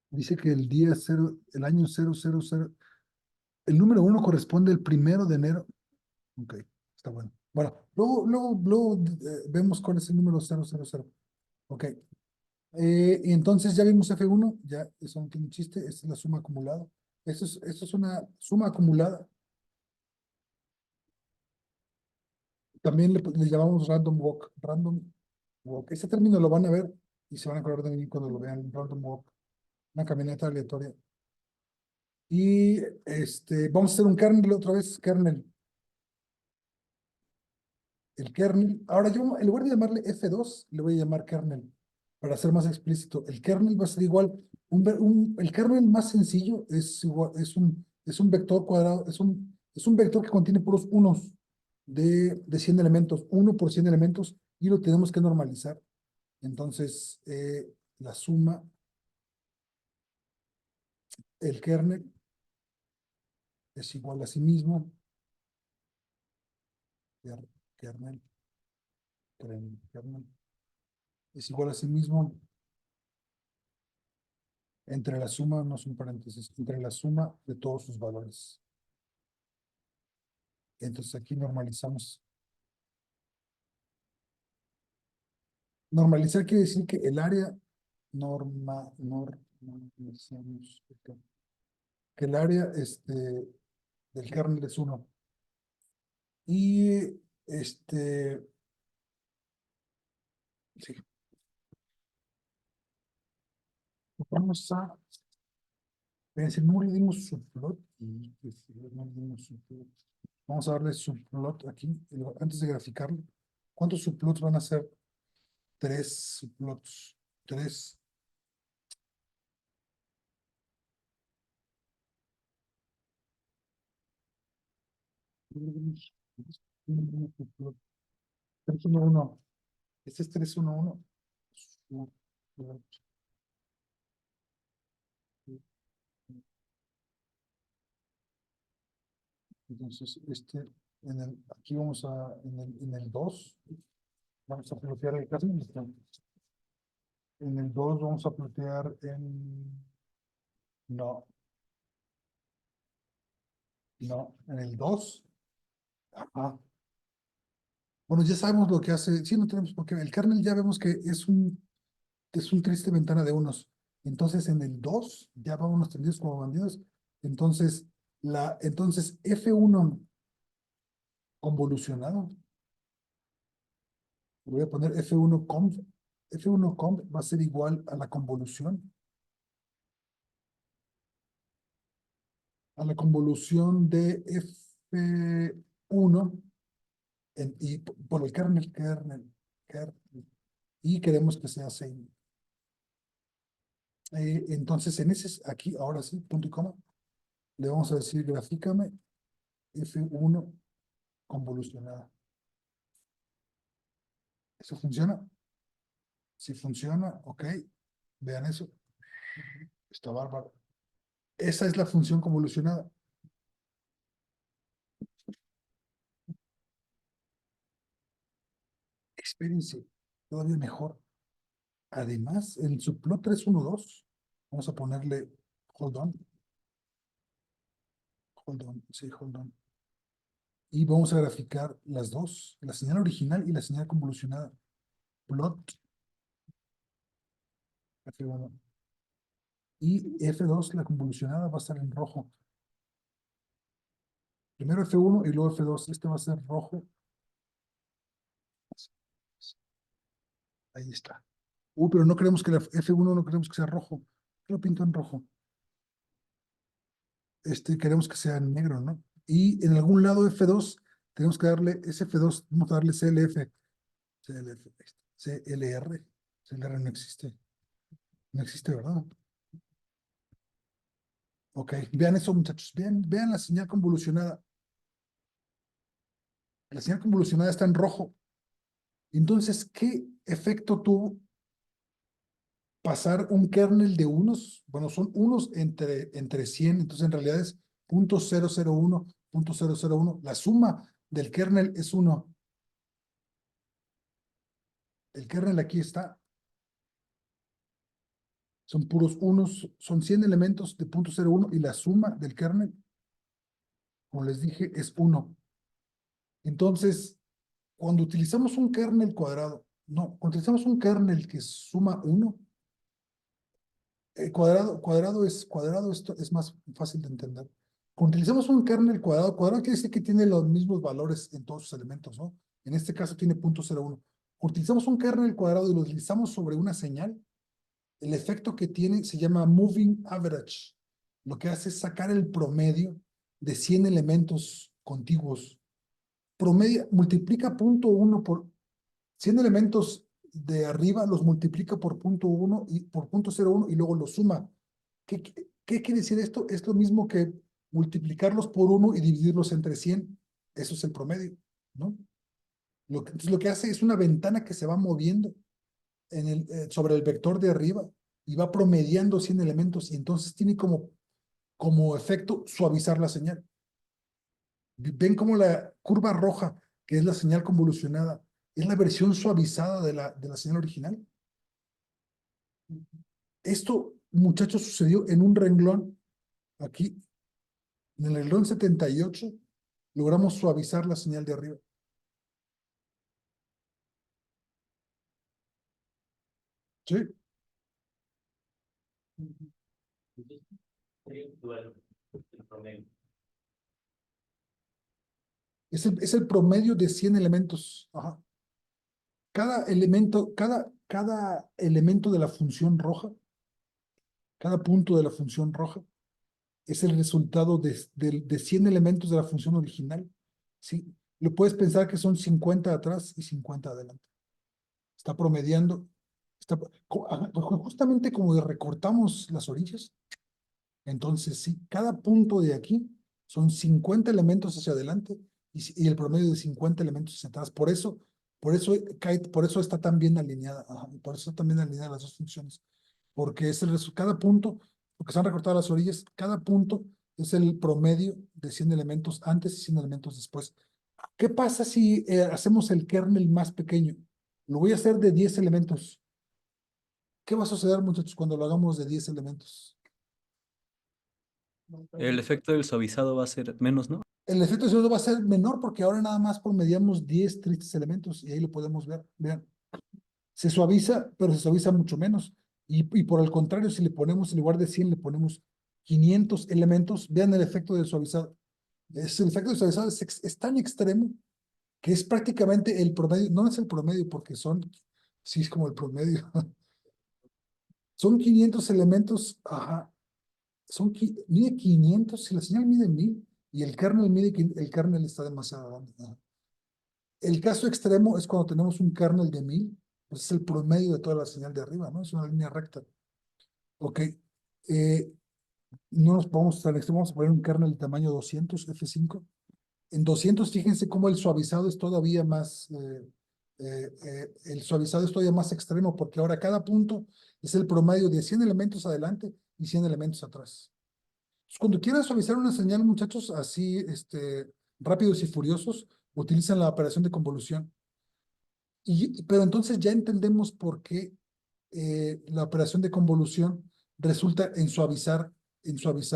Dice que el día cero, el año 000, el número uno corresponde al 1 de enero. Ok, está bueno. Bueno, luego vemos cuál es el número 000. Ok. Y entonces ya vimos F1, ya eso no tiene chiste, esta es la suma acumulada. Esto es una suma acumulada. También le llamamos random walk. Random walk. Este término lo van a ver y se van a acordar de mí cuando lo vean. Random walk. Una caminata aleatoria. Y vamos a hacer un kernel otra vez. Kernel. El kernel. Ahora yo, en lugar de llamarle F2, le voy a llamar kernel. Para ser más explícito. El kernel va a ser igual. El kernel más sencillo es igual, es un vector cuadrado, es un vector que contiene puros unos de 100 elementos, 1 por 100 elementos, y lo tenemos que normalizar. Entonces, la suma, el kernel es igual a sí mismo. Kernel, kernel es igual a sí mismo entre la suma, no son paréntesis, entre la suma de todos sus valores. Entonces aquí normalizamos. Normalizar quiere decir que el área normalizamos, que el área del kernel es 1. Y sí, vamos a, fíjense, no le dimos subplot y no le dimos subplot. Vamos a darle subplot aquí, antes de graficarlo. ¿Cuántos subplots van a ser? 3 subplots. 3. Subplot. 311. Este es 311. Subplot. Entonces, aquí vamos en el 2, vamos a plotear el caso. En el 2 vamos a plotear no, en el 2. Ajá. Bueno, ya sabemos lo que hace, sí, no tenemos por qué, el kernel ya vemos que es un triste ventana de unos. Entonces, en el 2 ya vámonos tendidos como bandidos. Entonces F1 convolucionado. Voy a poner F1conv. F1conv va a ser igual a la convolución. A la convolución de F1 y por el kernel, y queremos que sea same. Entonces, aquí, ahora sí, punto y coma, le vamos a decir grafícame F1 convolucionada. ¿Eso funciona? Si funciona, ok. Vean eso. Está bárbaro. Esa es la función convolucionada. Espérense, todavía mejor. Además, en su plot 312, vamos a ponerle hold on. Sí, hold on. Y vamos a graficar las dos, la señal original y la señal convolucionada. Plot F1. Y F2, la convolucionada, va a estar en rojo. Primero F1 y luego F2. Este va a ser rojo. Ahí está. Pero no queremos que la F1 no queremos que sea rojo. Lo pinto en rojo. Queremos que sea en negro, ¿no? Y en algún lado F2, tenemos que darle, ese F2, vamos a darle CLF. CLF, CLR. CLR no existe. No existe, ¿verdad? Ok, vean eso, muchachos. Vean la señal convolucionada. La señal convolucionada está en rojo. Entonces, ¿qué efecto tuvo pasar un kernel de unos? Bueno, son unos entre 100, entonces en realidad es 0.001, 0.001. La suma del kernel es 1. El kernel aquí está. Son puros unos, son 100 elementos de 0.01 y la suma del kernel, como les dije, es 1. Entonces, cuando utilizamos un kernel cuadrado, no, cuando utilizamos un kernel que suma 1, cuadrado, esto es más fácil de entender. Cuando utilizamos un kernel cuadrado, cuadrado quiere decir que tiene los mismos valores en todos sus elementos, ¿no? En este caso tiene 0.01. Utilizamos un kernel cuadrado y lo utilizamos sobre una señal, el efecto que tiene se llama moving average. Lo que hace es sacar el promedio de 100 elementos contiguos. Promedio, multiplica 0.1 por 100 elementos de arriba, los multiplica por 0.1 y por 0.01 y luego los suma. ¿Qué quiere decir esto? Es lo mismo que multiplicarlos por 1 y dividirlos entre 100. Eso es el promedio, ¿no? Entonces lo que hace es una ventana que se va moviendo sobre el vector de arriba y va promediando 100 elementos y entonces tiene como efecto suavizar la señal. Ven como la curva roja, que es la señal convolucionada, es la versión suavizada de la señal original. Esto, muchachos, sucedió en un renglón. Aquí, en el renglón 78, logramos suavizar la señal de arriba. ¿Sí? El promedio. Es el promedio de 100 elementos. Ajá. Cada elemento de la función roja, cada punto de la función roja, es el resultado de 100 elementos de la función original. ¿Sí? Lo puedes pensar que son 50 atrás y 50 adelante. Está promediando. Justamente como recortamos las orillas, entonces sí, cada punto de aquí son 50 elementos hacia adelante y el promedio de 50 elementos hacia atrás. Por eso está tan bien alineada. Ajá, por eso están bien alineadas las dos funciones. Porque cada punto, porque se han recortado las orillas, cada punto es el promedio de 100 elementos antes y 100 elementos después. ¿Qué pasa si hacemos el kernel más pequeño? Lo voy a hacer de 10 elementos. ¿Qué va a suceder, muchachos, cuando lo hagamos de 10 elementos? El efecto del suavizado va a ser menos, ¿no? El efecto de sonido va a ser menor porque ahora nada más promediamos 10 tristes elementos y ahí lo podemos ver. Vean, se suaviza, pero se suaviza mucho menos. Y por el contrario, si le ponemos, en lugar de 100, le ponemos 500 elementos, vean el efecto del suavizado. El efecto del suavizado es tan extremo que es prácticamente el promedio, no es el promedio porque sí es como el promedio. Son 500 elementos, ajá, mide 500, si la señal mide 1000 y el kernel está demasiado grande. Ajá. El caso extremo es cuando tenemos un kernel de 1000, pues es el promedio de toda la señal de arriba, ¿no? Es una línea recta. Ok, no nos vamos tan extremo, vamos a poner un kernel de tamaño 200, F5. En 200, fíjense cómo el suavizado es todavía más, el suavizado es todavía más extremo porque ahora cada punto es el promedio de 100 elementos adelante y 100 elementos atrás. Entonces, cuando quieran suavizar una señal, muchachos, así, rápidos y furiosos, utilizan la operación de convolución. Pero entonces ya entendemos por qué la operación de convolución resulta en suavizar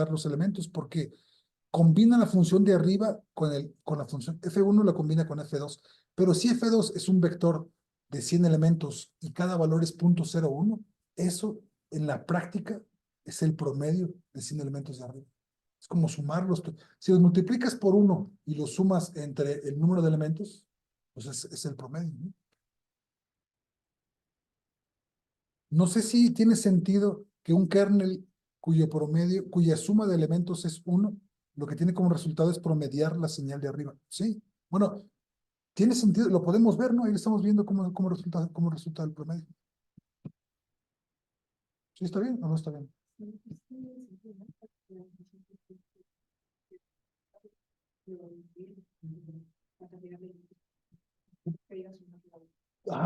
los elementos, porque combina la función de arriba con la función F1, la combina con F2. Pero si F2 es un vector de 100 elementos y cada valor es 0.01, eso en la práctica es el promedio de 100 elementos de arriba. Es como sumarlos. Si los multiplicas por 1 y los sumas entre el número de elementos, pues es el promedio, ¿no? No sé si tiene sentido que un kernel cuyo promedio, cuya suma de elementos es 1, lo que tiene como resultado es promediar la señal de arriba. Sí, bueno, tiene sentido, lo podemos ver, ¿no? Ahí estamos viendo cómo resulta el promedio. ¿Sí está bien o no está bien?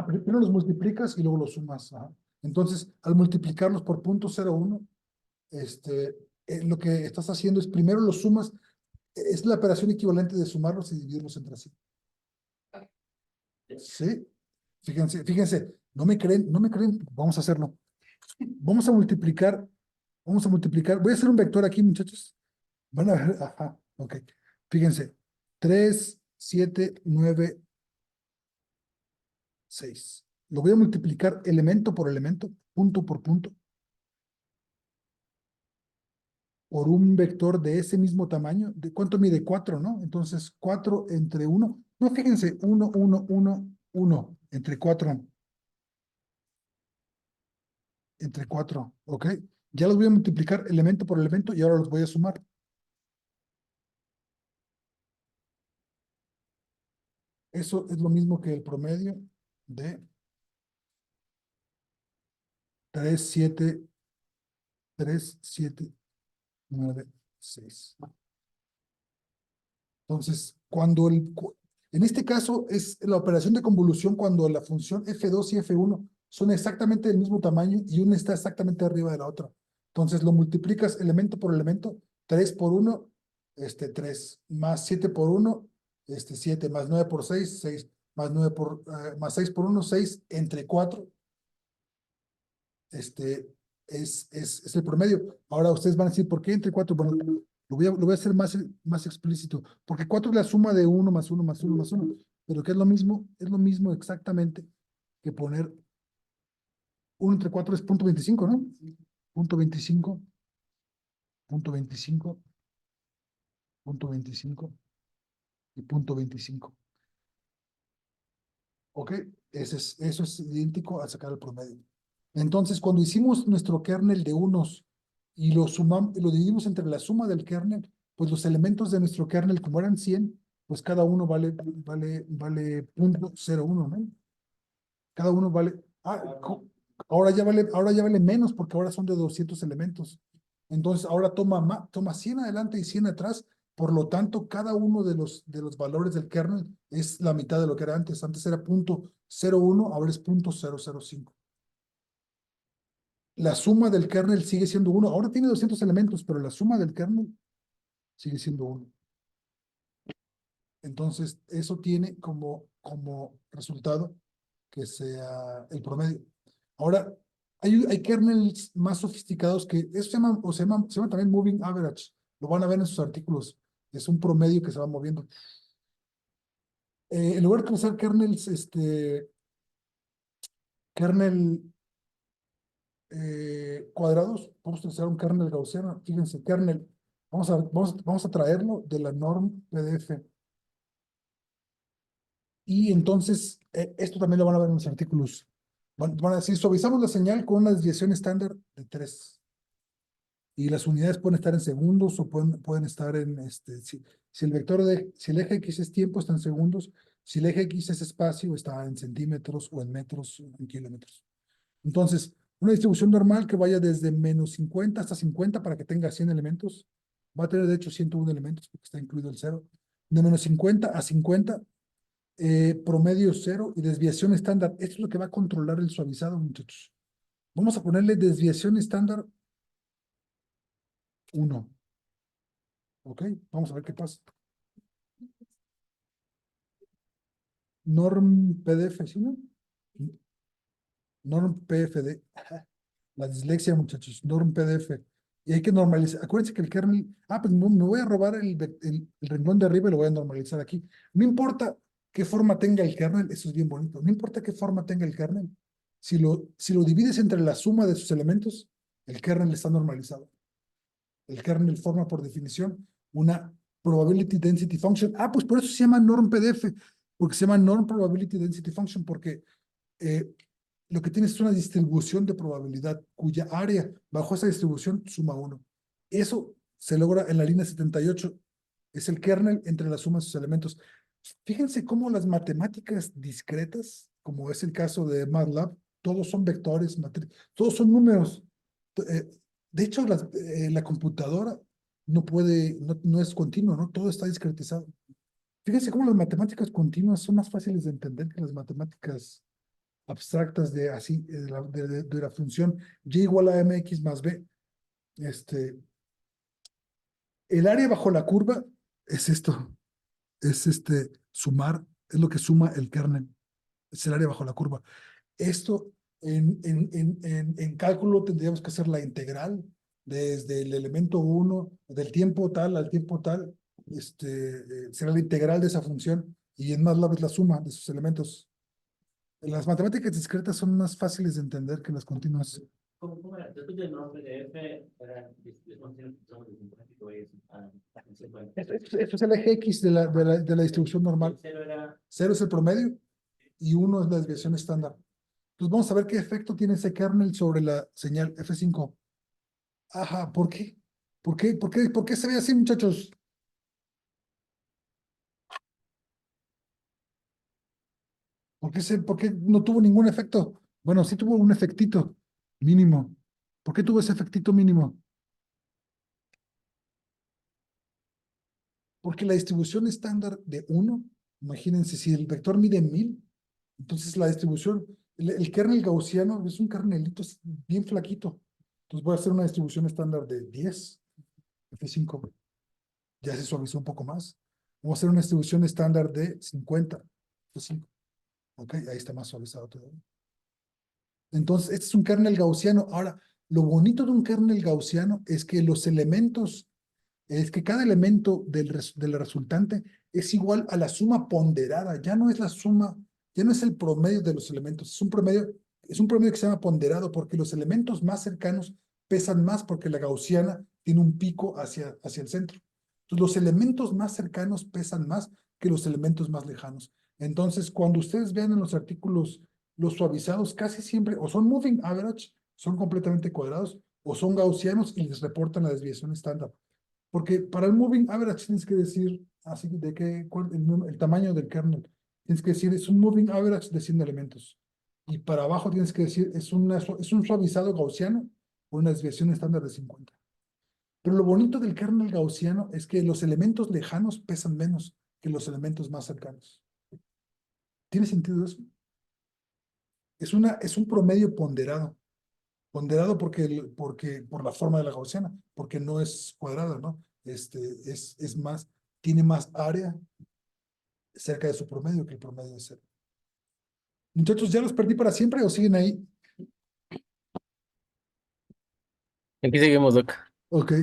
Primero los multiplicas y luego los sumas. Ajá. Entonces, al multiplicarlos por 0.01, lo que estás haciendo es primero los sumas, es la operación equivalente de sumarlos y dividirlos entre sí. Sí, fíjense, no me creen, vamos a hacerlo. Vamos a multiplicar, voy a hacer un vector aquí, muchachos. Van a ver, ajá, ok. Fíjense, 3, 7, 9, 6. Lo voy a multiplicar elemento por elemento, punto por punto, por un vector de ese mismo tamaño. ¿De cuánto mide? 4, ¿no? Entonces, 4 entre 1. No, fíjense, 1, 1, 1, 1, entre 4. Entre 4, ¿ok? Ya los voy a multiplicar elemento por elemento y ahora los voy a sumar. Eso es lo mismo que el promedio de 3, 7, 3, 7, 9, 6. Entonces, en este caso es la operación de convolución cuando la función F2 y F1 son exactamente del mismo tamaño y una está exactamente arriba de la otra. Entonces lo multiplicas elemento por elemento, 3 por 1, 3, más 7 por 1, 7, más 9 por 6, 6, más 6 por 1, 6, entre 4, es el promedio. Ahora ustedes van a decir, ¿por qué entre 4? Bueno, lo voy a hacer más explícito, porque 4 es la suma de 1 más 1 más 1 más 1, pero que es lo mismo exactamente que poner 1 entre 4 es 0.25, ¿no? 0.25, 0.25, 0.25 y 0.25. ¿Ok? Eso es idéntico a sacar el promedio. Entonces, cuando hicimos nuestro kernel de unos y lo sumamos, lo dividimos entre la suma del kernel, pues los elementos de nuestro kernel, como eran 100, pues cada uno vale 0.01, ¿no? Cada uno vale, ahora ya vale menos porque ahora son de 200 elementos. Entonces, ahora toma 100 adelante y 100 atrás. Por lo tanto, cada uno de los valores del kernel es la mitad de lo que era antes. Antes era 0.01, ahora es 0.005. La suma del kernel sigue siendo 1. Ahora tiene 200 elementos, pero la suma del kernel sigue siendo 1. Entonces, eso tiene como resultado que sea el promedio. Ahora, hay kernels más sofisticados que eso se llama también moving average. Lo van a ver en sus artículos. Es un promedio que se va moviendo. En lugar de utilizar kernel cuadrados, vamos a utilizar un kernel gaussiano. Fíjense, kernel, vamos a traerlo de la norm PDF. Y entonces, esto también lo van a ver en los artículos. Van a decir, suavizamos la señal con una desviación estándar de 3. Y las unidades pueden estar en segundos o pueden estar si el eje X es tiempo, está en segundos. Si el eje X es espacio, está en centímetros o en metros, en kilómetros. Entonces, una distribución normal que vaya desde menos 50 hasta 50 para que tenga 100 elementos. Va a tener, de hecho, 101 elementos porque está incluido el 0. De menos 50 a 50, promedio 0 y desviación estándar. Esto es lo que va a controlar el suavizado, muchachos. Vamos a ponerle desviación estándar 1. ¿Ok? Vamos a ver qué pasa. Norm PDF, ¿sí, no? Norm PFD. La dislexia, muchachos. Norm PDF. Y hay que normalizar. Acuérdense que el kernel. Pues me voy a robar el renglón de arriba y lo voy a normalizar aquí. No importa qué forma tenga el kernel, eso es bien bonito. No importa qué forma tenga el kernel. Si lo divides entre la suma de sus elementos, el kernel está normalizado. El kernel forma por definición una probability density function. Pues por eso se llama norm PDF, porque se llama norm probability density function, porque lo que tienes es una distribución de probabilidad cuya área bajo esa distribución suma 1. Eso se logra en la línea 78. Es el kernel entre la suma de sus elementos. Fíjense cómo las matemáticas discretas, como es el caso de MATLAB, todos son vectores, todos son números. De hecho, la computadora no es continua, ¿no? Todo está discretizado. Fíjense cómo las matemáticas continuas son más fáciles de entender que las matemáticas abstractas de la función y igual a mx más b. El área bajo la curva es esto, es sumar, es lo que suma el kernel, es el área bajo la curva. Esto en cálculo tendríamos que hacer la integral desde el elemento 1, del tiempo tal al tiempo tal, será la integral de esa función, y en MATLAB es la suma de sus elementos. Las matemáticas discretas son más fáciles de entender que las continuas. ¿Cómo era? Después del nombre de F, era distribución de Esto es el eje X de la distribución normal. Cero era 0 es el promedio y 1 es la desviación estándar. Entonces vamos a ver qué efecto tiene ese kernel sobre la señal F5. ¿Por qué? ¿Por qué se ve así, muchachos? ¿Por qué no tuvo ningún efecto? Bueno, sí tuvo un efectito mínimo. ¿Por qué tuvo ese efectito mínimo? Porque la distribución estándar de 1, imagínense, si el vector mide 1000, entonces la distribución, el kernel gaussiano es un kernelito bien flaquito. Entonces voy a hacer una distribución estándar de 10, F5. Ya se suavizó un poco más. Vamos a hacer una distribución estándar de 50, F5. Ok, ahí está más suavizado todavía. Entonces, este es un kernel gaussiano. Ahora, lo bonito de un kernel gaussiano es que los elementos, es que cada elemento del resultante es igual a la suma ponderada. Ya no es la suma, ya no es el promedio de los elementos, es un promedio que se llama ponderado porque los elementos más cercanos pesan más porque la gaussiana tiene un pico hacia el centro. Entonces, los elementos más cercanos pesan más que los elementos más lejanos. Entonces, cuando ustedes vean en los artículos los suavizados, casi siempre o son moving average, son completamente cuadrados, o son gaussianos y les reportan la desviación estándar. Porque para el moving average tienes que decir, así de el tamaño del kernel. Tienes que decir, es un moving average de 100 elementos. Y para abajo tienes que decir, es un suavizado gaussiano con una desviación estándar de 50. Pero lo bonito del kernel gaussiano es que los elementos lejanos pesan menos que los elementos más cercanos. ¿Tiene sentido eso? Es un promedio ponderado. Ponderado por la forma de la gaussiana, porque no es cuadrada, ¿no? Tiene más área cerca de su promedio que el promedio de 0. Muchachos, ¿ya los perdí para siempre o siguen ahí? Aquí seguimos, Doc. Ok.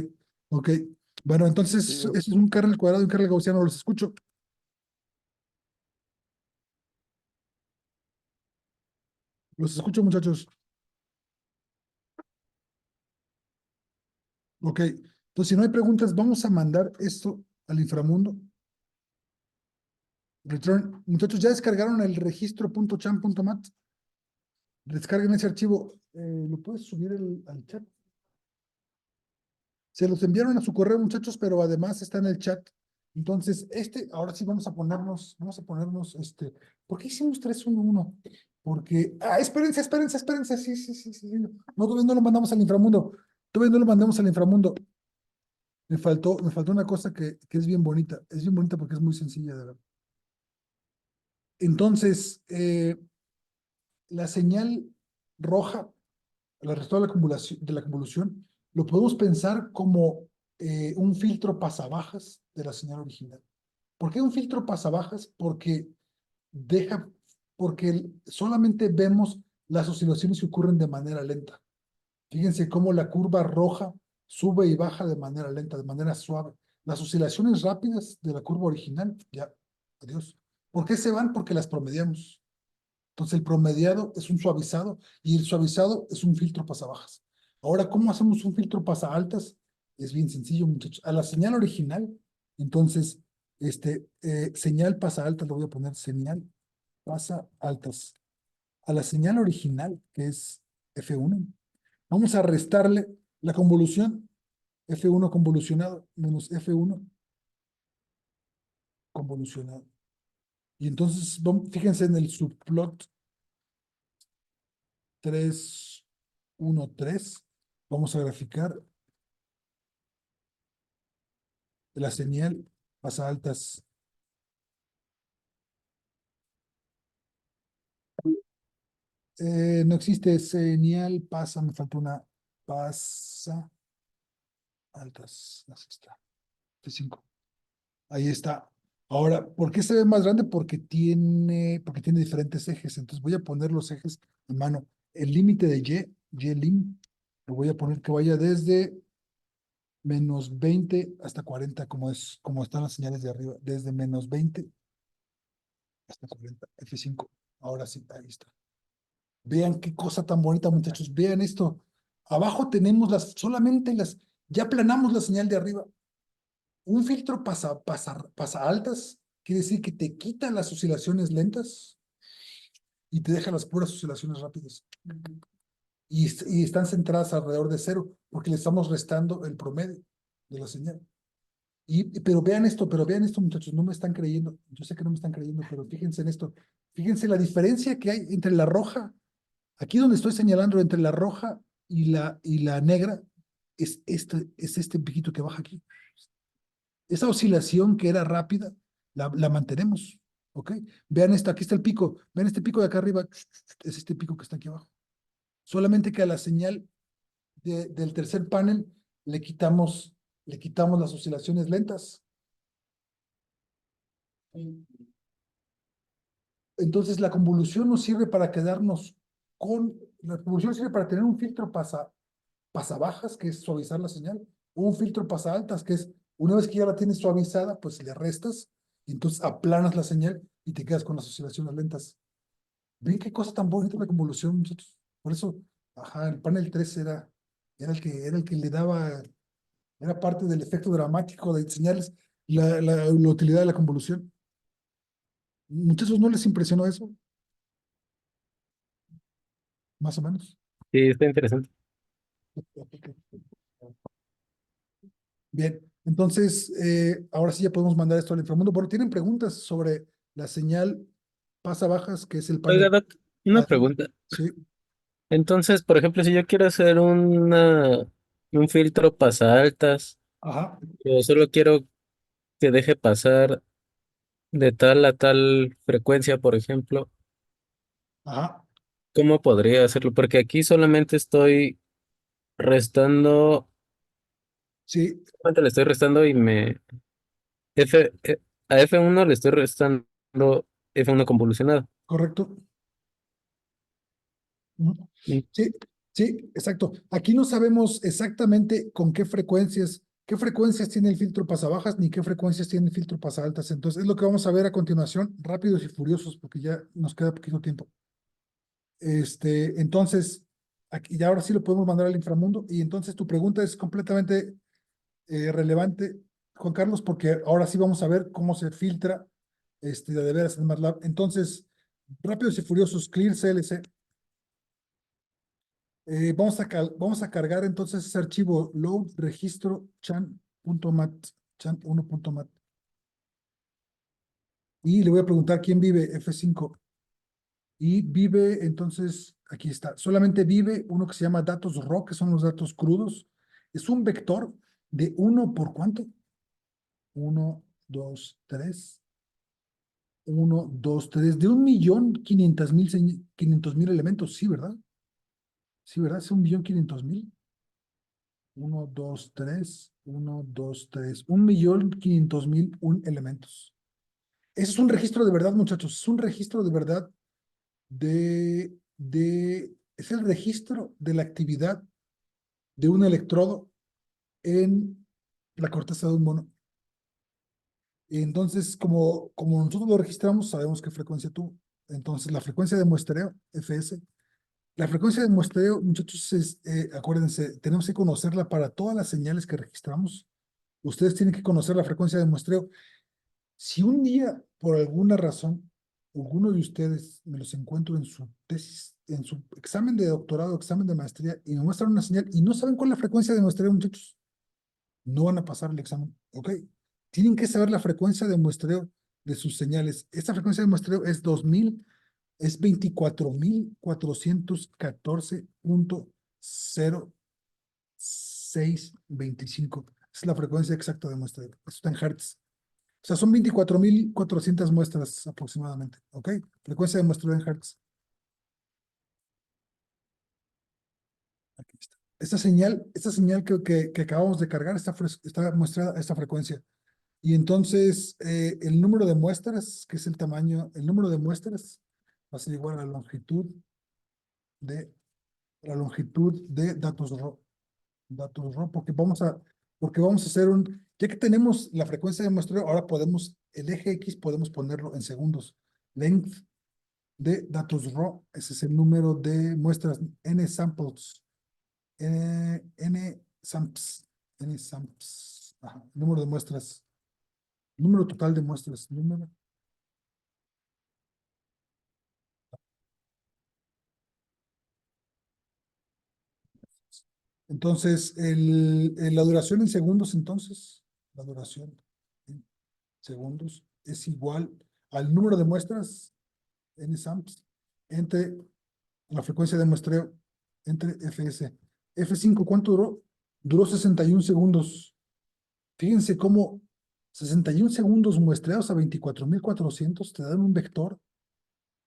Bueno, entonces, eso es un kernel cuadrado y un kernel gaussiano, los escucho. Los escucho, muchachos. Ok. Entonces, si no hay preguntas, vamos a mandar esto al inframundo. Return. Muchachos, ¿ya descargaron el registro.cham.mat? Descarguen ese archivo. ¿Lo puedes subir al chat? Se los enviaron a su correo, muchachos, pero además está en el chat. Entonces, ahora sí vamos a ponernos, ¿por qué hicimos 311? Porque, espérense, sí. No, todavía no lo mandamos al inframundo. Todavía no lo mandamos al inframundo. Me faltó una cosa que es bien bonita. Es bien bonita porque es muy sencilla de ver. Entonces, la señal roja, el resultado de la convolución, lo podemos pensar como un filtro pasabajas de la señal original. ¿Por qué un filtro pasabajas? Porque deja porque solamente vemos las oscilaciones que ocurren de manera lenta. Fíjense cómo la curva roja sube y baja de manera lenta, de manera suave. Las oscilaciones rápidas de la curva original, ya, adiós. ¿Por qué se van? Porque las promediamos. Entonces el promediado es un suavizado y el suavizado es un filtro pasabajas. Ahora, ¿cómo hacemos un filtro pasa altas? Es bien sencillo, muchachos. A la señal original, entonces, señal pasa altas, le voy a poner señal pasa altas. A la señal original, que es F1, vamos a restarle la convolución, F1 convolucionado menos F1 convolucionado. Y entonces, fíjense en el subplot 3, 1, 3. Vamos a graficar la señal pasa altas. No existe señal pasa, me falta una pasa altas. Así está. F5. Ahí está. Ahora, ¿por qué se ve más grande? Porque tiene diferentes ejes. Entonces voy a poner los ejes en mano. El límite de Y-lim, lo voy a poner que vaya desde menos 20 hasta 40, como están las señales de arriba. Desde menos 20 hasta 40. F5. Ahora sí, ahí está. Vean qué cosa tan bonita, muchachos. Vean esto. Abajo tenemos ya aplanamos la señal de arriba. Un filtro pasa altas, quiere decir que te quita las oscilaciones lentas y te deja las puras oscilaciones rápidas. Y están centradas alrededor de cero, porque le estamos restando el promedio de la señal. Pero vean esto, muchachos, no me están creyendo. Yo sé que no me están creyendo, pero fíjense en esto. Fíjense la diferencia que hay entre la roja, aquí donde estoy señalando, entre la roja y la negra, es este piquito que baja aquí. Esa oscilación que era rápida, la mantenemos, ¿ok? Vean esto, aquí está el pico, vean este pico de acá arriba, es este pico que está aquí abajo. Solamente que a la señal del tercer panel le quitamos las oscilaciones lentas. Entonces la convolución nos sirve para quedarnos la convolución sirve para tener un filtro pasa bajas, que es suavizar la señal, o un filtro pasa altas, que es una vez que ya la tienes suavizada, pues le restas, y entonces aplanas la señal y te quedas con las oscilaciones lentas. ¿Ven qué cosa tan bonita la convolución, muchachos? Por eso, ajá, el panel 3 era el que le daba, era parte del efecto dramático de señales, la utilidad de la convolución. Muchachos, ¿no les impresionó eso? Más o menos. Sí, está interesante. Bien, entonces, ahora sí ya podemos mandar esto al inframundo. Bueno, ¿tienen preguntas sobre la señal pasa bajas, que es el Oiga, panel? Doc, una pregunta. Sí, Entonces, por ejemplo, si yo quiero hacer un filtro pasa altas, ajá, yo solo quiero que deje pasar de tal a tal frecuencia, por ejemplo, ajá, ¿cómo podría hacerlo? Porque aquí restando, sí, solamente le estoy restando y a F1 le estoy restando F1 convolucionado. correcto. Ujú. Mm. Sí, sí, exacto. Aquí no sabemos exactamente con qué frecuencias tiene el filtro pasabajas ni qué frecuencias tiene el filtro pasaltas. Entonces, es lo que vamos a ver a continuación, rápidos y furiosos, porque ya nos queda poquito tiempo. Entonces, aquí ya ahora sí lo podemos mandar al inframundo. Y entonces tu pregunta es completamente relevante, Juan Carlos, porque ahora sí vamos a ver cómo se filtra de veras en MATLAB. Entonces, rápidos y furiosos, clear CLC. Vamos a cargar entonces ese archivo load registro chan.mat, chan1.mat. Y le voy a preguntar quién vive, F5. Y vive, entonces, aquí está. Solamente vive uno que se llama datos raw, que son los datos crudos. Es un vector de 1 por ¿cuánto? 1, 2, 3. 1, 2, 3. De 1.500.000 elementos. Sí, ¿verdad? Sí, ¿verdad? Es 1.500.000. 1, 2, 3, 1, 2, 3, 1.500.000 elementos. Ese es un registro de verdad, muchachos. Es un registro de verdad es el registro de la actividad de un electrodo en la corteza de un mono. Entonces, como nosotros lo registramos, sabemos qué frecuencia tuvo. Entonces, la frecuencia de muestreo, Fs, la frecuencia de muestreo, muchachos, acuérdense, tenemos que conocerla para todas las señales que registramos. Ustedes tienen que conocer la frecuencia de muestreo. Si un día, por alguna razón, alguno de ustedes me los encuentro en su tesis, en su examen de doctorado, examen de maestría, y me muestran una señal y no saben cuál es la frecuencia de muestreo, muchachos, no van a pasar el examen, ¿ok? Tienen que saber la frecuencia de muestreo de sus señales. Esta frecuencia de muestreo es 2000, es 24.400.0625. Es la frecuencia exacta de muestreo. Esto está en Hertz. O sea, son 24.400 muestras aproximadamente, ¿ok? Frecuencia de muestreo en Hertz. Aquí está. Esta señal que acabamos de cargar está muestrada a esta frecuencia. Y entonces el número de muestras, que es el tamaño, el número de muestras va a ser igual a la longitud de datos raw. Datos raw, porque vamos a hacer ya que tenemos la frecuencia de muestreo, ahora el eje X podemos ponerlo en segundos. Length de datos raw, ese es el número de muestras, n samples, n samples, ajá, número de muestras. Número total de muestras. Entonces, la duración en segundos, la duración en segundos es igual al número de muestras, n samps, entre la frecuencia de muestreo, entre Fs. F5, ¿cuánto duró? Duró 61 segundos. Fíjense cómo 61 segundos muestreados a 24.400 te dan un vector.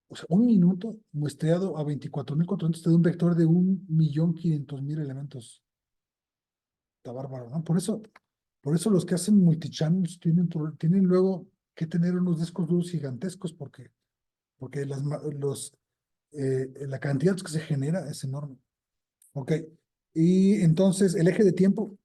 O sea, un minuto muestreado a 24.400 te da un vector de 1.500.000 elementos. Está bárbaro, ¿no? Por eso los que hacen multichannels tienen luego que tener unos discos duros gigantescos porque la cantidad que se genera es enorme. Ok. Y entonces el eje de tiempo,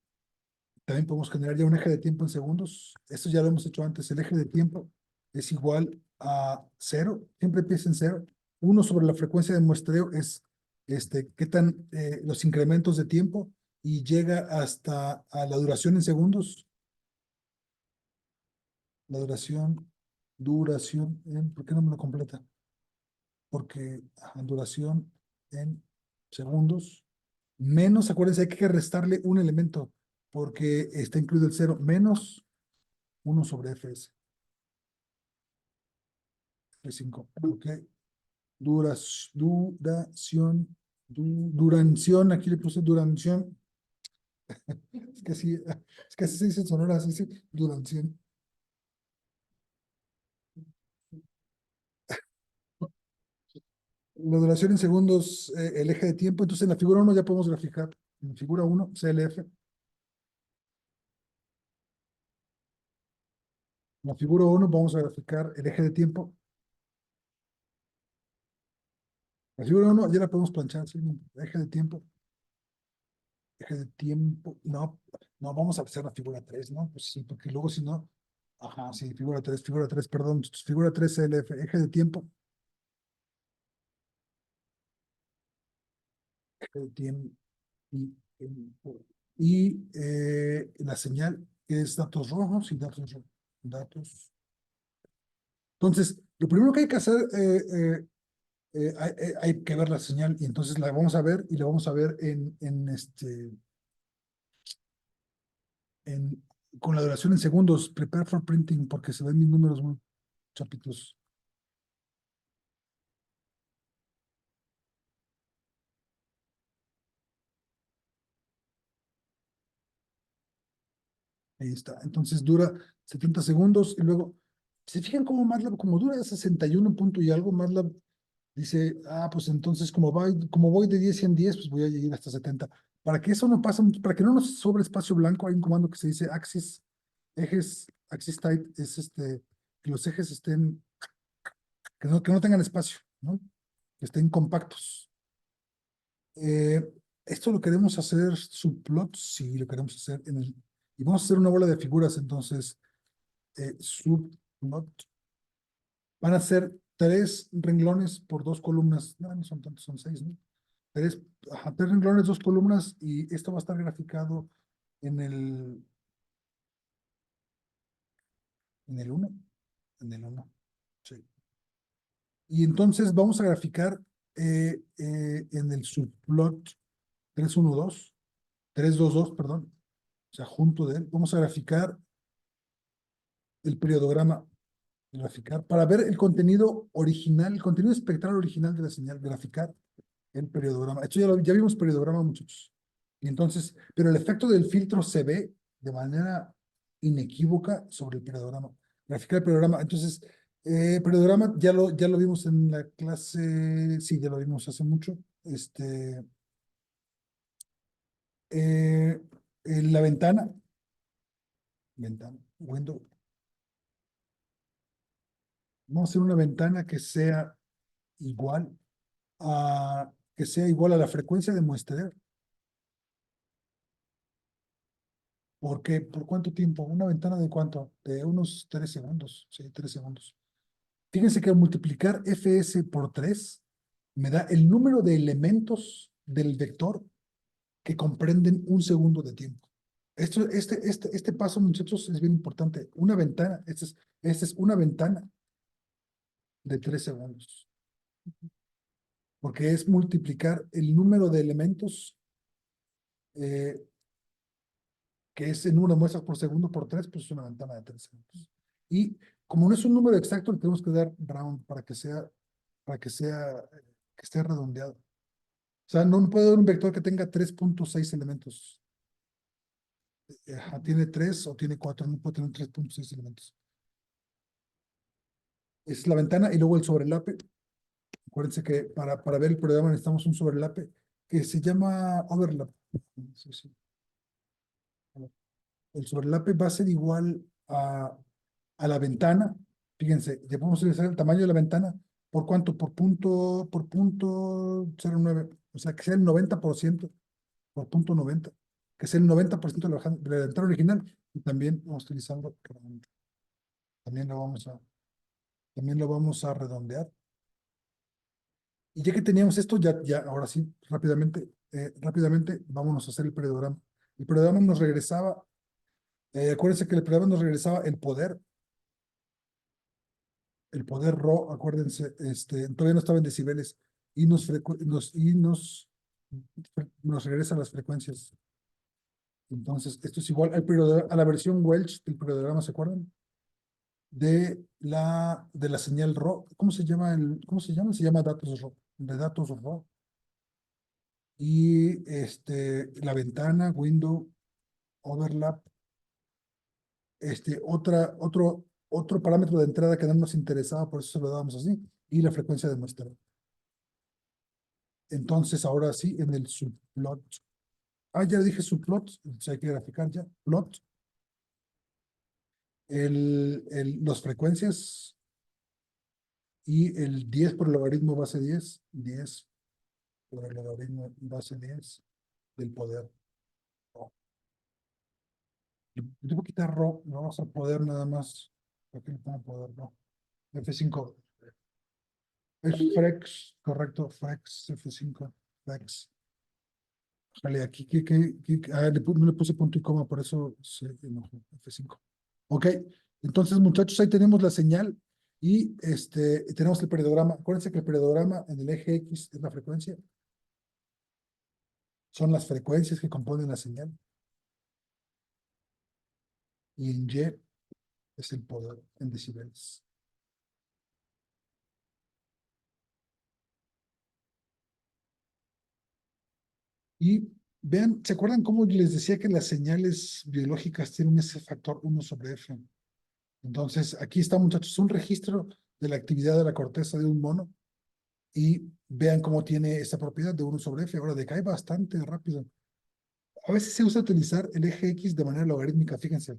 también podemos generar ya un eje de tiempo en segundos. Esto ya lo hemos hecho antes. El eje de tiempo es igual a 0. Siempre empieza en 0. 1 sobre la frecuencia de muestreo es qué tan los incrementos de tiempo y llega hasta a la duración en segundos. La duración ¿por qué no me lo completa? Porque duración en segundos, menos, acuérdense, hay que restarle un elemento, porque está incluido el 0, menos 1 sobre Fs. F5, ok. Duración, aquí le puse duración. Es que así se dice en Sonora, así se dice duración. La duración en segundos, el eje de tiempo, entonces en la figura 1 ya podemos graficar. En figura 1, CLF. En la figura 1 vamos a graficar el eje de tiempo. La figura 1 ya la podemos planchar, ¿sí? Eje de tiempo. Eje de tiempo. No, vamos a hacer la figura 3, ¿no? Pues sí, porque luego si no. Ajá, sí, figura 3, perdón. Figura 3 CLF, eje de tiempo. Eje de tiempo. Y la señal que es datos rojos y datos rojos. Datos. Entonces, lo primero que hay que hacer, hay que ver la señal y entonces la vamos a ver y la vamos a ver con la duración en segundos. Prepare for printing porque se ven mis números muy chapitos. Ahí está. Entonces dura 70 segundos y luego, ¿se fijan cómo MATLAB, como dura 61 punto y algo, MATLAB dice, pues entonces como voy de 10 en 10, pues voy a llegar hasta 70. Para que eso no pase, para que no nos sobre espacio blanco, hay un comando que se dice axis type, es que los ejes estén, que no tengan espacio, ¿no? que estén compactos. Esto lo queremos hacer subplot, sí, lo queremos hacer y vamos a hacer una bola de figuras, entonces, subplot. Van a ser 3 renglones por 2 columnas. No, no son tantos, son 6, ¿no? 3 renglones, 2 columnas, y esto va a estar graficado en el 1. En el 1. Sí. Y entonces vamos a graficar en el subplot 312, 322, perdón. O sea, junto de él, vamos a graficar el periodograma. Graficar para ver el contenido original, el contenido espectral original de la señal, graficar el periodograma. Esto ya vimos periodograma, muchachos. Y entonces, pero el efecto del filtro se ve de manera inequívoca sobre el periodograma. Graficar el periodograma. Entonces, periodograma ya lo vimos en la clase, sí, ya lo vimos hace mucho. En la ventana, window. Vamos a hacer una ventana igual que sea igual a la frecuencia de muestreo. ¿Por qué? ¿Por cuánto tiempo? ¿Una ventana de cuánto? De unos 3 segundos. Sí, 3 segundos. Fíjense que al multiplicar fs por 3 me da el número de elementos del vector que comprenden 1 segundo de tiempo. Este paso, muchachos, es bien importante. Una ventana, esta es una ventana de 3 segundos. Porque es multiplicar el número de elementos que es el número de muestras por segundo por 3, pues es una ventana de 3 segundos. Y como no es un número exacto, le tenemos que dar round que esté redondeado. O sea, no puede dar un vector que tenga 3.6 elementos. Tiene 3 o tiene 4, no puede tener 3.6 elementos. Es la ventana y luego el sobrelape. Acuérdense que para ver el programa necesitamos un sobrelape que se llama overlap. Sí, sí. El sobrelape va a ser igual a la ventana. Fíjense, ya podemos utilizar el tamaño de la ventana. ¿Por cuánto? Por punto 0.9. O sea, que sea el 90%, por punto 90. Que sea el 90% de la ventana original. Y también vamos utilizando, también lo vamos a redondear. Y ya que teníamos esto, ahora sí, rápidamente, vámonos a hacer el periodograma. El periodograma nos regresaba, acuérdense que el periodograma nos regresaba el poder Rho, acuérdense, todavía no estaba en decibeles, y nos regresa las frecuencias. Entonces, esto es igual a la versión Welch del periodograma, ¿se acuerdan? De la señal Rho. ¿Cómo se llama? Se llama datos Rho, de datos Rho. Y la ventana, window, overlap, otro parámetro de entrada que no nos interesaba, por eso se lo dábamos así, y la frecuencia de muestreo. Entonces, ahora sí, en el subplot. Ya dije subplot, hay que graficar ya. Plot. Las frecuencias y el 10 por el logaritmo base 10 por el logaritmo base 10 del poder. Yo voy a quitar Rho, no vamos a poder nada más. Aquí le pongo poder, no. F5. Es Frex, correcto, Frex, F5, Frex. Vale, aquí no le puse punto y coma, por eso se enojó, F5. Ok, entonces muchachos, ahí tenemos la señal y tenemos el periodograma. Acuérdense que el periodograma en el eje X es la frecuencia. Son las frecuencias que componen la señal. Y en Y es el poder en decibeles. Y vean, ¿se acuerdan cómo les decía que las señales biológicas tienen ese factor 1 sobre F? Entonces, aquí está, muchachos, un registro de la actividad de la corteza de un mono y vean cómo tiene esta propiedad de 1 sobre F. Ahora decae bastante rápido. A veces se usa utilizar el eje X de manera logarítmica, fíjense.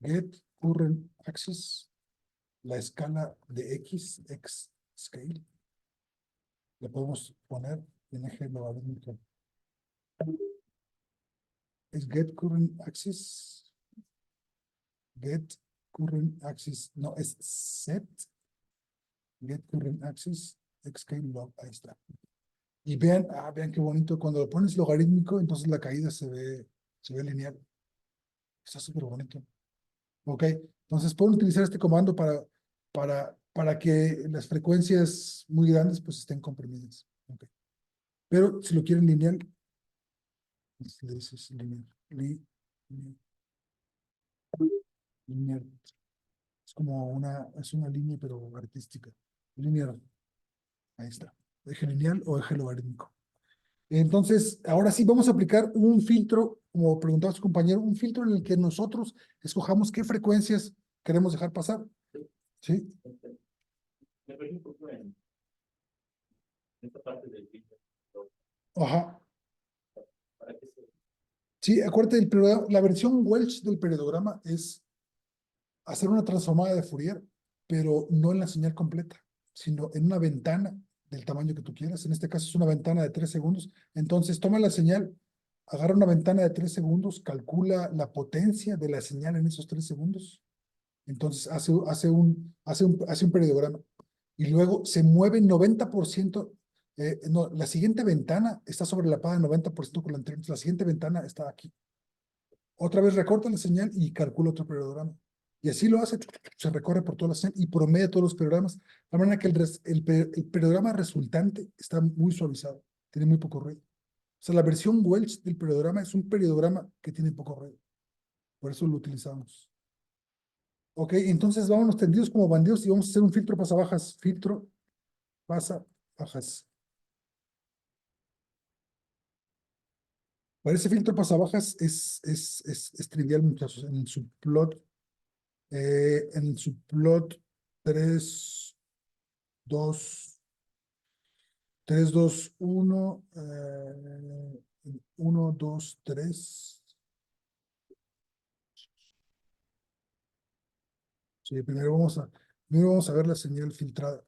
Get current axis la escala de X scale, le podemos poner en eje logarítmico. Es get current axis. Get current axis, no, es set. Get current axis, X scale log, ahí está. Y vean, vean qué bonito, cuando lo pones logarítmico, entonces la caída se ve lineal. Está súper bonito. Ok, entonces pueden utilizar este comando para que las frecuencias muy grandes pues estén comprimidas. Ok. Pero si lo quieren lineal, pues, le dices lineal. Lineal. Es como es una línea pero artística. Lineal. Ahí está. Eje lineal o eje logarítmico. Entonces, ahora sí vamos a aplicar un filtro, como preguntaba su compañero, un filtro en el que nosotros escojamos qué frecuencias queremos dejar pasar. ¿Sí? Me perdí un poco en esta parte del vídeo. Ajá. ¿Para qué se Sí, acuérdate, la versión Welch del periodograma es hacer una transformada de Fourier, pero no en la señal completa, sino en una ventana del tamaño que tú quieras. En este caso es una ventana de 3 segundos. Entonces, toma la señal, agarra una ventana de 3 segundos, calcula la potencia de la señal en esos 3 segundos. Entonces, hace un periodograma. Y luego se mueve 90%. No, la siguiente ventana está sobrelapada 90% con la anterior. La siguiente ventana está aquí. Otra vez recorta la señal y calcula otro periodograma. Y así lo hace, se recorre por toda la señal y promedia todos los periodogramas. De manera que el periodograma resultante está muy suavizado, tiene muy poco ruido. O sea, la versión Welch del periodograma es un periodograma que tiene poco ruido. Por eso lo utilizamos. Ok, entonces vámonos tendidos como bandidos y vamos a hacer un filtro pasabajas. Filtro pasabajas. Para ese filtro pasabajas es trivial, muchachos. En el subplot 3, 2, 3, 2, 1, 1, 2, 3. Sí, primero vamos a ver la señal filtrada.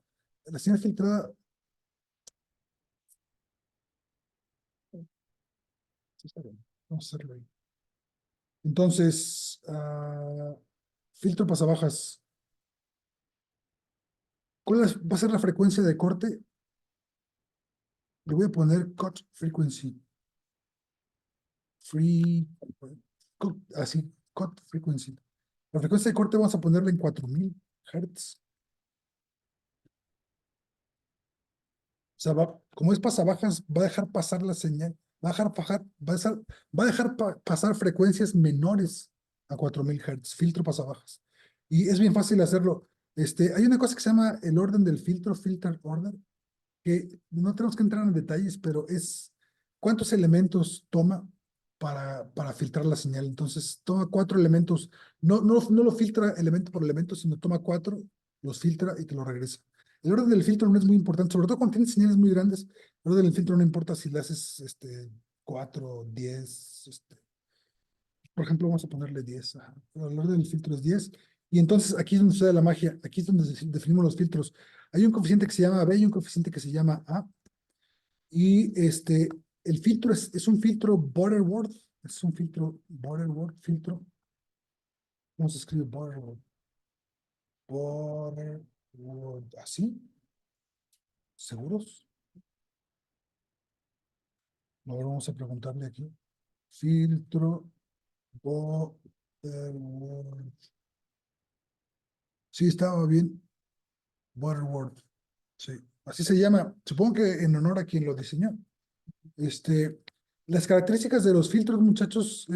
La señal filtrada. Sí, está bien. Vamos a hacerlo ahí. Entonces, filtro pasabajas. Va a ser la frecuencia de corte? Le voy a poner cut frequency. Así, cut frequency. La frecuencia de corte vamos a ponerla en 4000 Hz. O sea, como es pasabajas, va a dejar pasar la señal. Va a dejar pasar frecuencias menores a 4000 Hz. Filtro pasabajas. Y es bien fácil hacerlo. Hay una cosa que se llama el orden del filtro, filter order, que no tenemos que entrar en detalles, pero es cuántos elementos toma para filtrar la señal. Entonces, toma 4 elementos. No lo filtra elemento por elemento, sino toma 4, los filtra y te lo regresa. El orden del filtro no es muy importante, sobre todo cuando tienes señales muy grandes. El orden del filtro no importa si le haces 4, 10. Por ejemplo, vamos a ponerle 10. Ajá. El orden del filtro es 10. Y entonces aquí es donde sucede la magia. Aquí es donde definimos los filtros. Hay un coeficiente que se llama B y un coeficiente que se llama A. Y el filtro es un filtro Butterworth. Es un filtro Butterworth, filtro. ¿Cómo se escribe Butterworth? Butterworth, ¿así? ¿Seguros? Ahora vamos a preguntarle aquí. Filtro Butterworth. Sí, estaba bien. Butterworth. Sí, así se llama. Supongo que en honor a quien lo diseñó. Las características de los filtros, muchachos,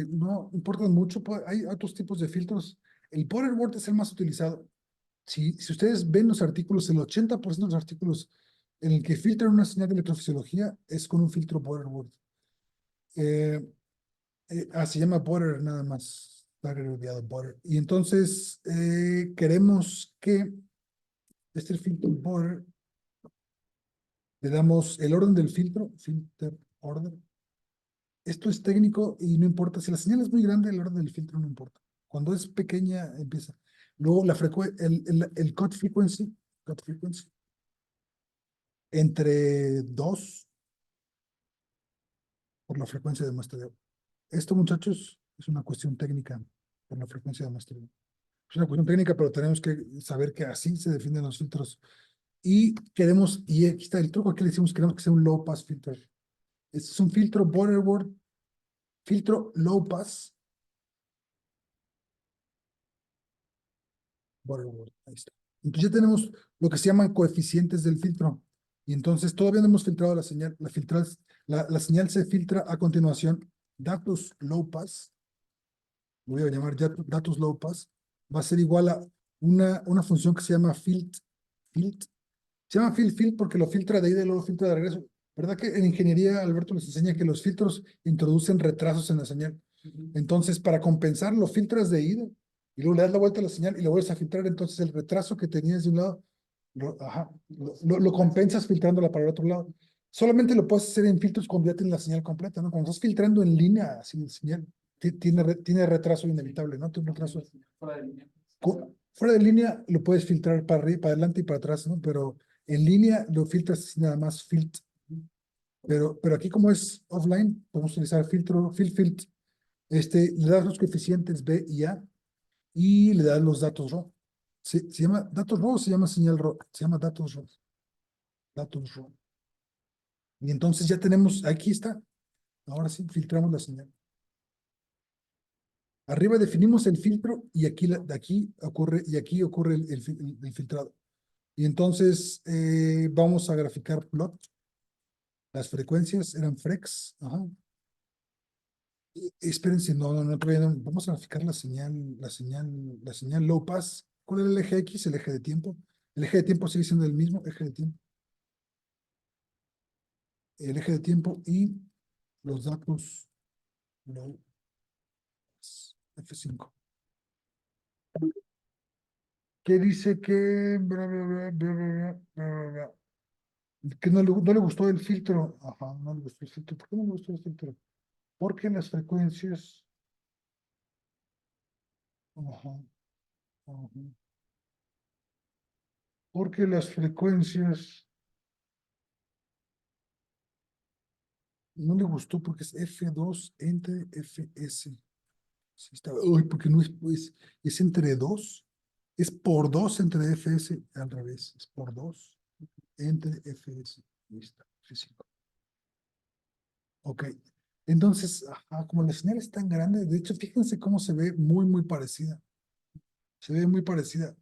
no importan mucho. Hay otros tipos de filtros. El Butterworth es el más utilizado. Si ustedes ven los artículos, el 80% de los artículos en el que filtran una señal de electrofisiología es con un filtro Butterworth. Se llama Butter nada más. Está abreviado Butter. Y entonces queremos que este filtro Butter le damos el orden del filtro, filter order. Esto es técnico y no importa. Si la señal es muy grande, el orden del filtro no importa. Cuando es pequeña, empieza. Luego el cut frequency, entre 2 por la frecuencia de muestreo. Esto, muchachos, es una cuestión técnica por la frecuencia de muestreo. Es una cuestión técnica, pero tenemos que saber que así se definen los filtros. Y aquí está el truco, aquí le decimos, queremos que sea un low pass filter. Este es un filtro Butterworth, filtro low pass. Butterworth, ahí está. Entonces ya tenemos lo que se llaman coeficientes del filtro. Y entonces todavía no hemos filtrado la señal. La señal se filtra a continuación. Datos low pass, lo voy a llamar ya datos low pass, va a ser igual a una función que se llama filt. Se llama filt porque lo filtra de ida y luego lo filtra de regreso. ¿Verdad que en ingeniería, Alberto, les enseña que los filtros introducen retrasos en la señal? Entonces, para compensar, lo filtras de ida y luego le das la vuelta a la señal y lo vuelves a filtrar. Entonces, el retraso que tenías de un lado, lo compensas filtrándola para el otro lado. Solamente lo puedes hacer en filtros cuando ya tienes la señal completa, ¿no? Cuando estás filtrando en línea, así la señal tiene retraso inevitable, ¿no? Tiene retraso. Fuera de línea lo puedes filtrar para arriba, para adelante y para atrás, ¿no? Pero en línea lo filtras así nada más filt. Pero aquí como es offline, podemos utilizar filt. Le das los coeficientes B y A y le das los datos RAW. ¿Se llama datos RAW o se llama señal RAW? Se llama datos RAW. Datos RAW. Y entonces ya tenemos, aquí está. Ahora sí, filtramos la señal. Arriba definimos el filtro y aquí ocurre el filtrado. Y entonces vamos a graficar plot. Las frecuencias eran frex. Ajá. Espérense, todavía no. Vamos a graficar la señal low pass. ¿Cuál es el eje X? El eje de tiempo. El eje de tiempo sigue siendo el mismo eje de tiempo. El eje de tiempo y los datos low pass, F5. ¿Qué dice que que no le gustó el filtro? Ajá, no le gustó el filtro. ¿Por qué no le gustó el filtro? Porque las frecuencias. Ajá, ajá. Porque las frecuencias no le gustó porque es F2 entre FS. Sí está, uy, porque no es, pues, es entre 2. Es por 2 entre FS, al revés. Es por 2 entre FS. Ahí está, F5. Ok. Entonces, ajá, como la señal es tan grande, de hecho, fíjense cómo se ve muy, muy parecida. Se ve muy parecida.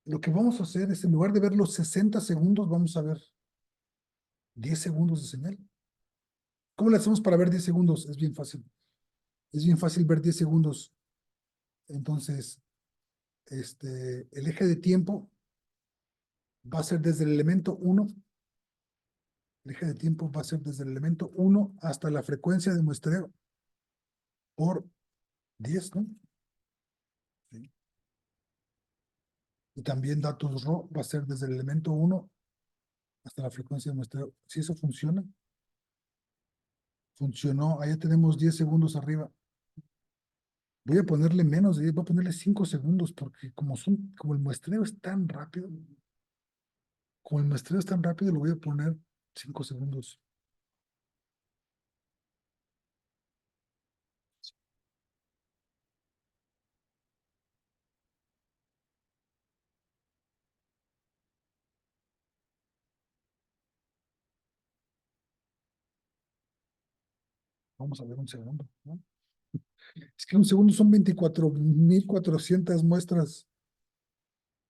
Lo que vamos a hacer es, en lugar de ver los 60 segundos, vamos a ver 10 segundos de señal. ¿Cómo le hacemos para ver 10 segundos? Es bien fácil. Es bien fácil ver 10 segundos. Entonces, el eje de tiempo va a ser desde el elemento 1. El eje de tiempo va a ser desde el elemento 1 hasta la frecuencia de muestreo por 10, ¿no? Sí. Y también datos RAW va a ser desde el elemento 1 hasta la frecuencia de muestreo. Si eso funciona, funcionó. Allá tenemos 10 segundos arriba. Voy a ponerle menos de 10, voy a ponerle 5 segundos porque como el muestreo es tan rápido, le voy a poner 5 segundos. Vamos a ver un segundo, ¿no? Es que un segundo son 24.400 muestras.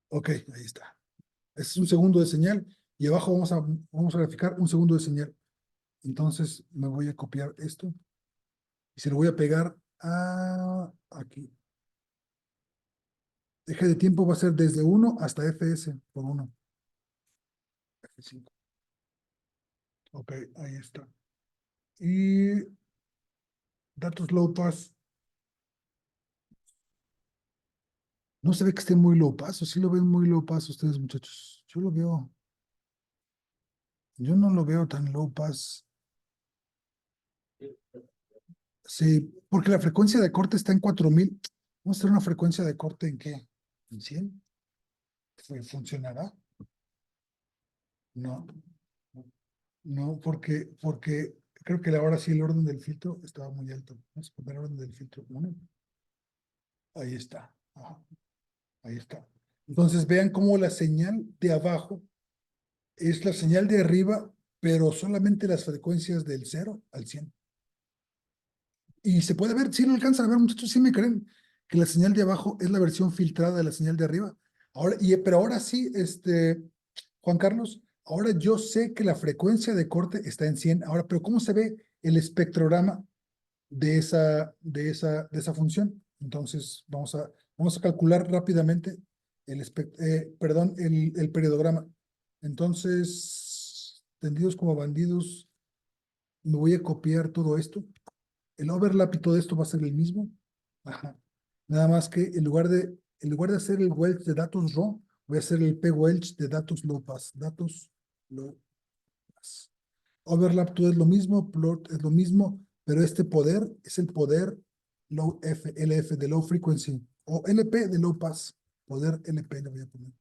Ok, ahí está. Ese es un segundo de señal y abajo vamos a graficar un segundo de señal. Entonces me voy a copiar esto y se lo voy a pegar aquí. Eje de tiempo va a ser desde 1 hasta FS por 1. F5. Ok, ahí está. Y datos low pass. No se ve que esté muy low pass, o sí lo ven muy low pass ustedes, muchachos. Yo no lo veo tan low pass. Sí, porque la frecuencia de corte está en 4000. Vamos a hacer una frecuencia de corte ¿en qué? ¿En 100? ¿Funcionará? No, no, porque creo que ahora sí el orden del filtro estaba muy alto. Vamos a poner el orden del filtro 1. Ahí está. Ajá, ahí está. Entonces vean cómo la señal de abajo es la señal de arriba, pero solamente las frecuencias del 0 al 100. Y se puede ver, si lo alcanzan a ver, muchachos, sí me creen que la señal de abajo es la versión filtrada de la señal de arriba. Ahora, pero ahora sí, Juan Carlos, ahora yo sé que la frecuencia de corte está en 100. Ahora, pero ¿cómo se ve el espectrograma de esa función? Entonces, vamos a calcular rápidamente el periodograma. Entonces, tendidos como bandidos, me voy a copiar todo esto. El overlap y todo esto va a ser el mismo. Ajá. Nada más que en lugar de hacer el Welch de datos raw, voy a hacer el P-Welch de datos low pass. Datos low pass. Overlap todo es lo mismo, plot es lo mismo, pero este poder es el poder low F, LF de low frequency, o LP de low pass. Poder LP le voy a poner.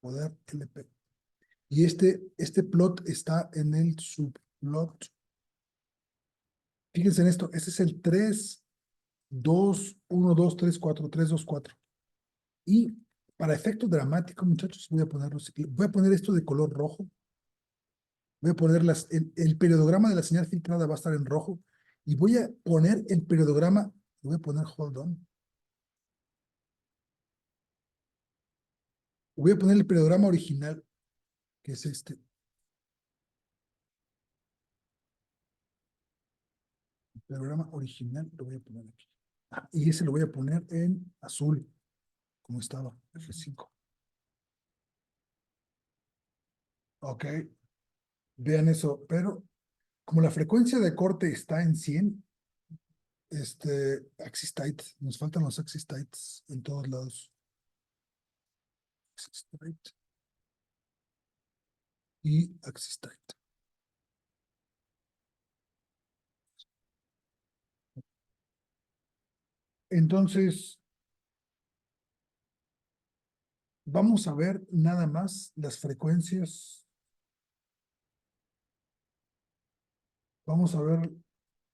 Poder LP. Y este plot está en el subplot. Fíjense en esto, ese es el 3, 2, 1, 2, 3, 4, 3, 2, 4. Y para efecto dramático, muchachos, voy a poner esto de color rojo. Voy a poner el periodograma de la señal filtrada va a estar en rojo. Y voy a poner el periodograma, voy a poner hold on. Voy a poner el periodograma original, que es este. El periodograma original lo voy a poner aquí. Y ese lo voy a poner en azul, como estaba, F5. Ok, vean eso, pero como la frecuencia de corte está en 100, axis tight, nos faltan los axis tights en todos lados. Axis tight y axis tight. Entonces, vamos a ver nada más las frecuencias. Vamos a ver,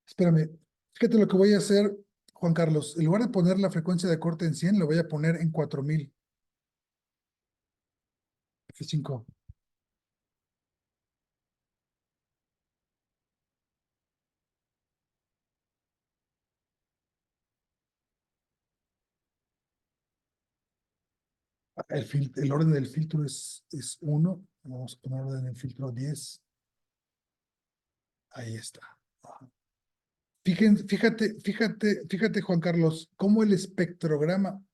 espérame, fíjate lo que voy a hacer, Juan Carlos. En lugar de poner la frecuencia de corte en 100, lo voy a poner en 4000. F5. El orden del filtro es 1. Vamos a poner orden del filtro 10. Ahí está. Fíjate, Juan Carlos, cómo el espectrograma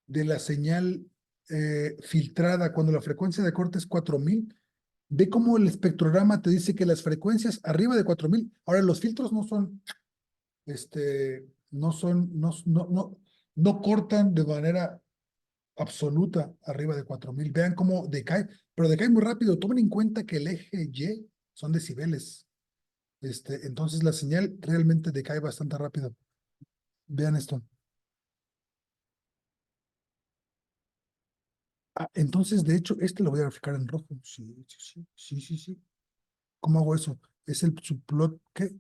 de la señal filtrada, cuando la frecuencia de corte es 4000, ve cómo el espectrograma te dice que las frecuencias arriba de 4000, ahora los filtros no cortan de manera absoluta arriba de 4000. Vean cómo decae, pero decae muy rápido. Tomen en cuenta que el eje Y son decibeles. Entonces la señal realmente decae bastante rápido. Vean esto. Entonces, de hecho, lo voy a graficar en rojo. Sí, sí, sí, sí, sí, sí. ¿Cómo hago eso? Es el subplot, ¿qué?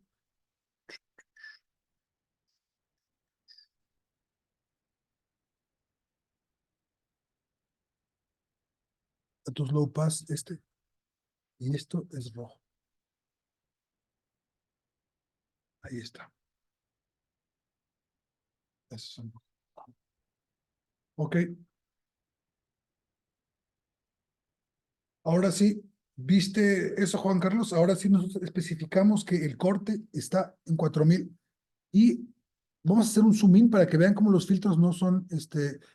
Datos low pass, y esto es rojo. Ahí está. Esos son. Ok. Ahora sí, ¿viste eso, Juan Carlos? Ahora sí nosotros especificamos que el corte está en 4000. Y vamos a hacer un zoom in para que vean cómo los filtros no son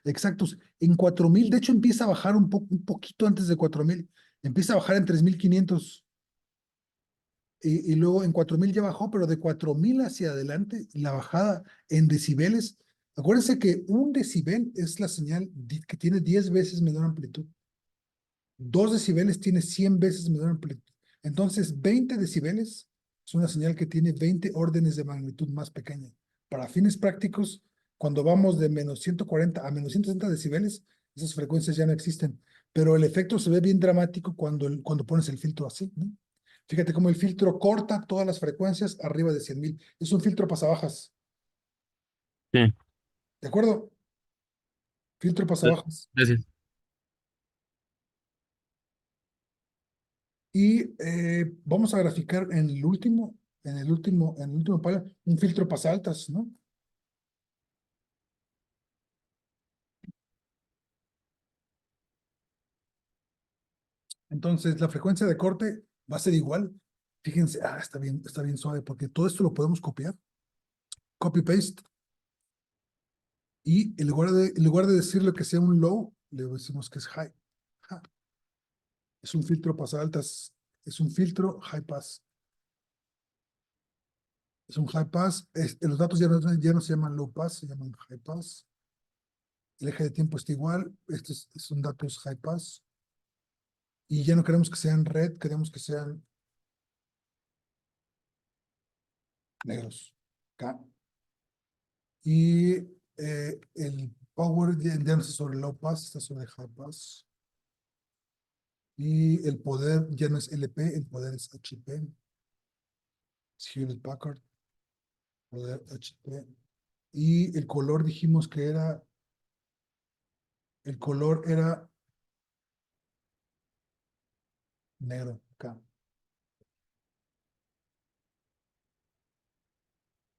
exactos. En 4000, de hecho, empieza a bajar un poquito antes de 4000. Empieza a bajar en 3500. Y luego en 4000 ya bajó, pero de 4000 hacia adelante, la bajada en decibeles. Acuérdense que un decibel es la señal que tiene 10 veces menor amplitud. 2 decibeles tiene 100 veces menor amplitud. Entonces, 20 decibeles es una señal que tiene 20 órdenes de magnitud más pequeña. Para fines prácticos, Cuando vamos de menos 140 a menos 160 decibeles, esas frecuencias ya no existen. Pero el efecto se ve bien dramático cuando pones el filtro así, ¿no? Fíjate cómo el filtro corta todas las frecuencias arriba de 100,000. Es un filtro pasabajas. Sí, ¿De acuerdo? Filtro pasabajas. gracias. Y vamos a graficar en el último panel, un filtro pasaltas, ¿no? Entonces, la frecuencia de corte va a ser igual. Fíjense, está bien suave, porque todo esto lo podemos copiar. Copy paste. Y en lugar de decirle que sea un low, le decimos que es high. Ja. Es un filtro pasaltas. Es un filtro high pass. Es un high pass. Los datos ya no se llaman low pass, se llaman high pass. El eje de tiempo está igual. Estos son datos high pass. Y ya no queremos que sean red, queremos que sean negros. Acá. Y el power ya no está sobre low pass, está sobre high pass. Y el poder ya no es LP, el poder es HP. Es Hewlett Packard, poder HP. Y el color era negro acá.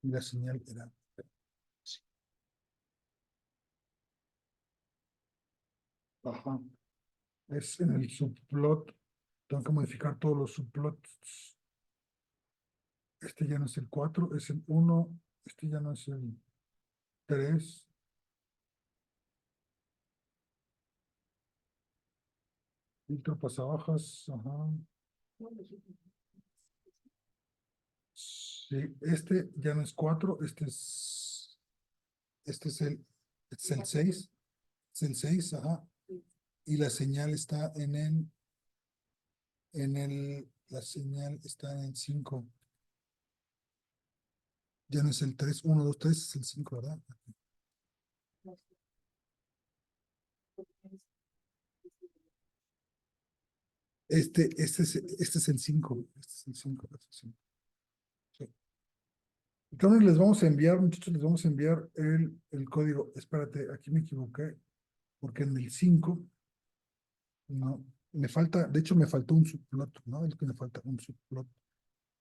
Y la señal era así. Ajá. Es en el subplot. Tengo que modificar todos los subplots. Este ya no es el 4, es el 1. Este ya no es el 3. Filtro pasabajas. Ajá. Sí, este ya no es 4. Este es el 6. Es el 6, ajá. Y la señal está la señal está en el 5. Ya no es el 3, 1, 2, 3, es el 5, ¿verdad? Este es el 5. Este es el 5. Sí. Entonces les vamos a enviar, muchachos, les vamos a enviar el código. Espérate, aquí me equivoqué, porque en el 5, no, de hecho me faltó un subplot, ¿no? Es que me falta un subplot.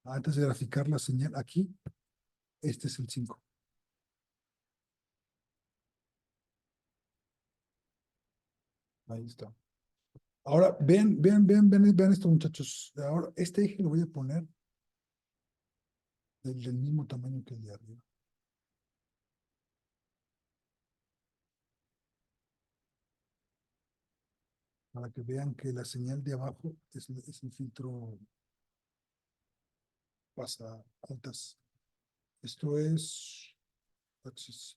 Antes de graficar la señal, aquí, este es el 5. Ahí está. Ahora, vean esto, muchachos. Ahora, este eje lo voy a poner del mismo tamaño que el de arriba. Para que vean que la señal de abajo es el filtro pasa altas. Esto es Axis.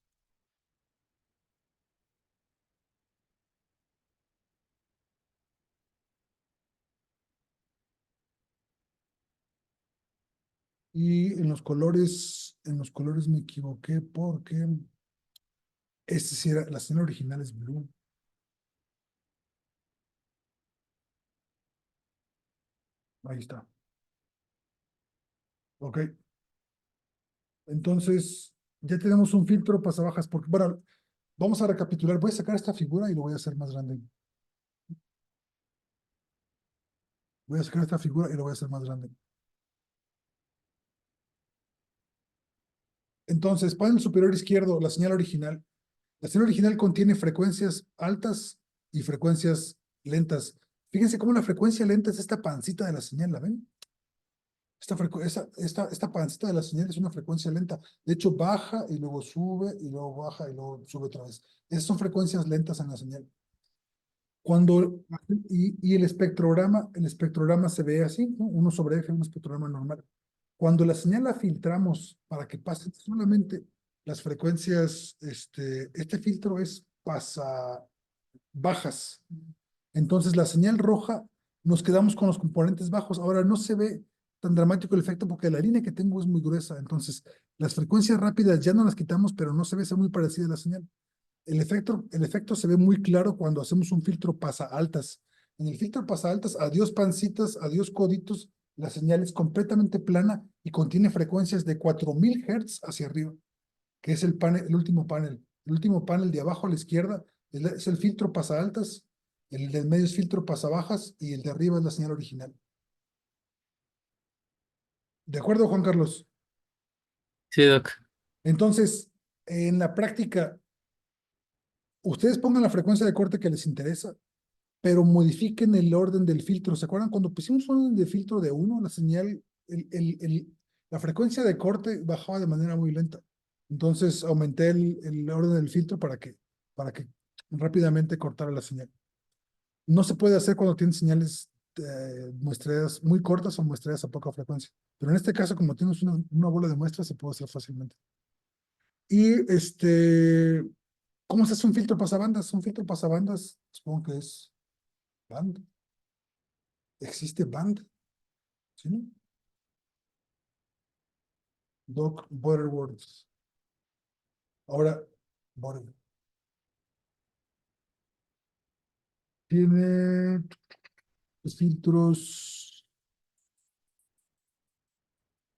Y en los colores me equivoqué porque sí era, la señal original es blue. Ahí está. Ok. Entonces, ya tenemos un filtro pasabajas, porque, bueno, vamos a recapitular. Voy a sacar esta figura y lo voy a hacer más grande. Voy a sacar esta figura y lo voy a hacer más grande. Entonces, panel superior izquierdo, la señal original. La señal original contiene frecuencias altas y frecuencias lentas. Fíjense cómo la frecuencia lenta es esta pancita de la señal, ¿la ven? Esta pancita de la señal es una frecuencia lenta. De hecho, baja y luego sube y luego baja y luego sube otra vez. Esas son frecuencias lentas en la señal. Y el espectrograma se ve así, ¿no? Uno sobre F, un espectrograma normal. Cuando la señal la filtramos para que pasen solamente las frecuencias, este filtro es pasa bajas. Entonces la señal roja nos quedamos con los componentes bajos. Ahora no se ve tan dramático el efecto porque la línea que tengo es muy gruesa. Entonces Las frecuencias rápidas ya no las quitamos, pero no se ve, muy parecida a la señal. El efecto se ve muy claro cuando hacemos un filtro pasa altas. En el filtro pasa altas, adiós pancitas, adiós coditos, la señal es completamente plana y contiene frecuencias de 4000 Hz hacia arriba, que es el panel, el último panel. El último panel de abajo a la izquierda es el filtro pasa altas, el del medio es filtro pasa bajas y el de arriba es la señal original. ¿De acuerdo, Juan Carlos? Sí, Doc. Entonces, en la práctica, ustedes pongan la frecuencia de corte que les interesa, pero modifiquen el orden del filtro. ¿Se acuerdan cuando pusimos un orden de filtro de 1, la señal, la frecuencia de corte bajaba de manera muy lenta? Entonces aumenté el orden del filtro para que rápidamente cortara la señal. No se puede hacer cuando tienes señales muestreadas muy cortas o muestreadas a poca frecuencia. Pero en este caso, como tienes una bola de muestras, se puede hacer fácilmente. Y ¿cómo se hace un filtro pasabandas? Un filtro pasabandas, supongo que es band. ¿Existe band? ¿Sí, no? Doc Butterworth. Ahora, Butter. Tiene los filtros.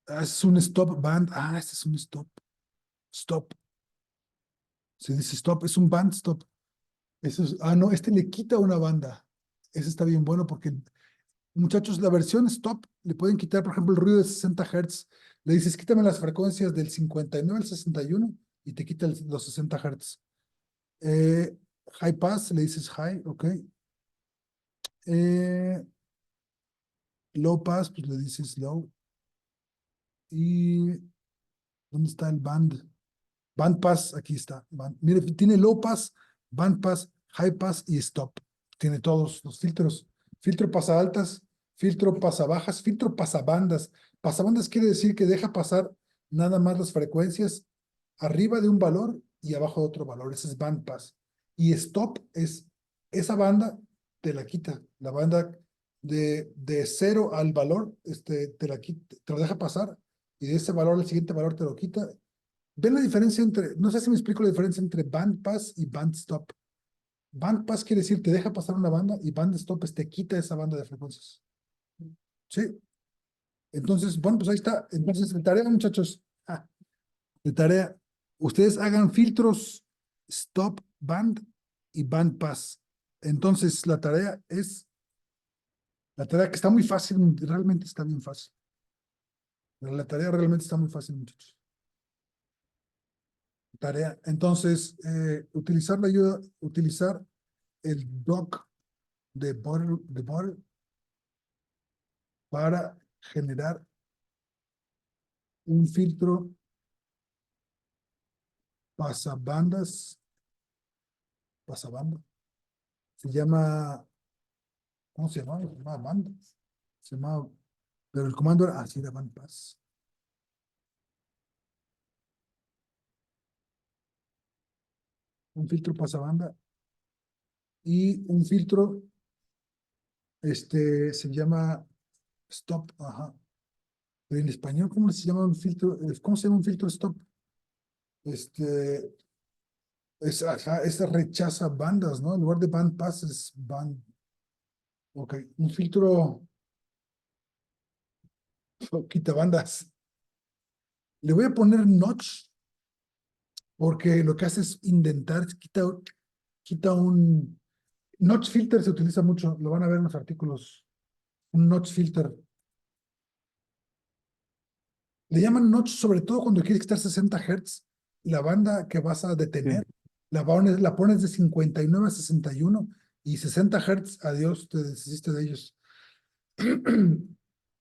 Es un stop band. Este es un stop. Stop. Se dice stop, es un band stop. No, este le quita una banda. Ese está bien bueno porque, muchachos, la versión stop le pueden quitar, por ejemplo, el ruido de 60 Hz. Le dices, quítame las frecuencias del 59 al 61 y te quita los 60 Hz. High pass, le dices high, ok. Low pass, pues le dices low. ¿Y dónde está el band? Band pass, aquí está. Mire, tiene low pass, band pass, high pass y stop. Tiene todos los filtros. Filtro pasa altas, filtro pasa bajas, filtro pasa bandas. Pasabandas quiere decir que deja pasar nada más las frecuencias arriba de un valor y abajo de otro valor. Ese es band pass. Y stop es esa banda, te la quita. La banda de 0 al valor, te la quita, te lo deja pasar y de ese valor al siguiente valor te lo quita. ¿Ven la diferencia entre, no sé si me explico la diferencia entre band pass y band stop? Band pass quiere decir te deja pasar una banda y band stop te quita esa banda de frecuencias. ¿Sí? Entonces, bueno, pues ahí está. Entonces, de tarea, muchachos, de tarea, ustedes hagan filtros stop band y band pass. Entonces, la tarea que está muy fácil, realmente está bien fácil. La tarea realmente está muy fácil, muchachos. Tarea. Entonces, utilizar la ayuda, utilizar el doc de Butter para generar un filtro pasabanda. Se llama, ¿cómo se llama? Se llama banda. Se llama, pero el comando era así de band pass. Un filtro pasabanda y un filtro, se llama stop, ajá. Pero en español, ¿cómo se llama un filtro? ¿Cómo se llama un filtro stop? Esa rechaza bandas, ¿no? En lugar de band pass es band. Ok, un filtro quita bandas. Le voy a poner notch porque lo que hace es indentar, quita un notch filter, se utiliza mucho, lo van a ver en los artículos. Un notch filter. Le llaman notch sobre todo cuando quieres quitar 60 Hz. La banda que vas a detener, la pones de 59 a 61 y 60 Hz, adiós, te deshiciste de ellos.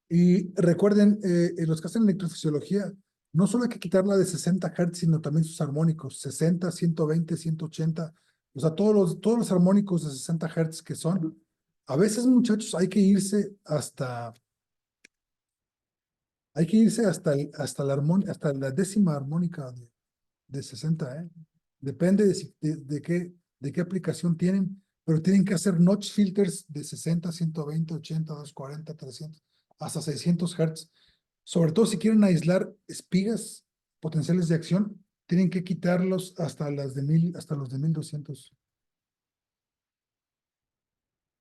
Y recuerden, los que hacen electrofisiología, no solo hay que quitarla de 60 Hz, sino también sus armónicos, 60, 120, 180, o sea, todos los armónicos de 60 Hz que son. A veces, muchachos, hasta la décima armónica de 60, ¿eh? Depende de qué aplicación tienen, pero tienen que hacer notch filters de 60, 120, 80, 240, 300, hasta 600 Hz. Sobre todo si quieren aislar espigas potenciales de acción, tienen que quitarlos hasta hasta los de 1200.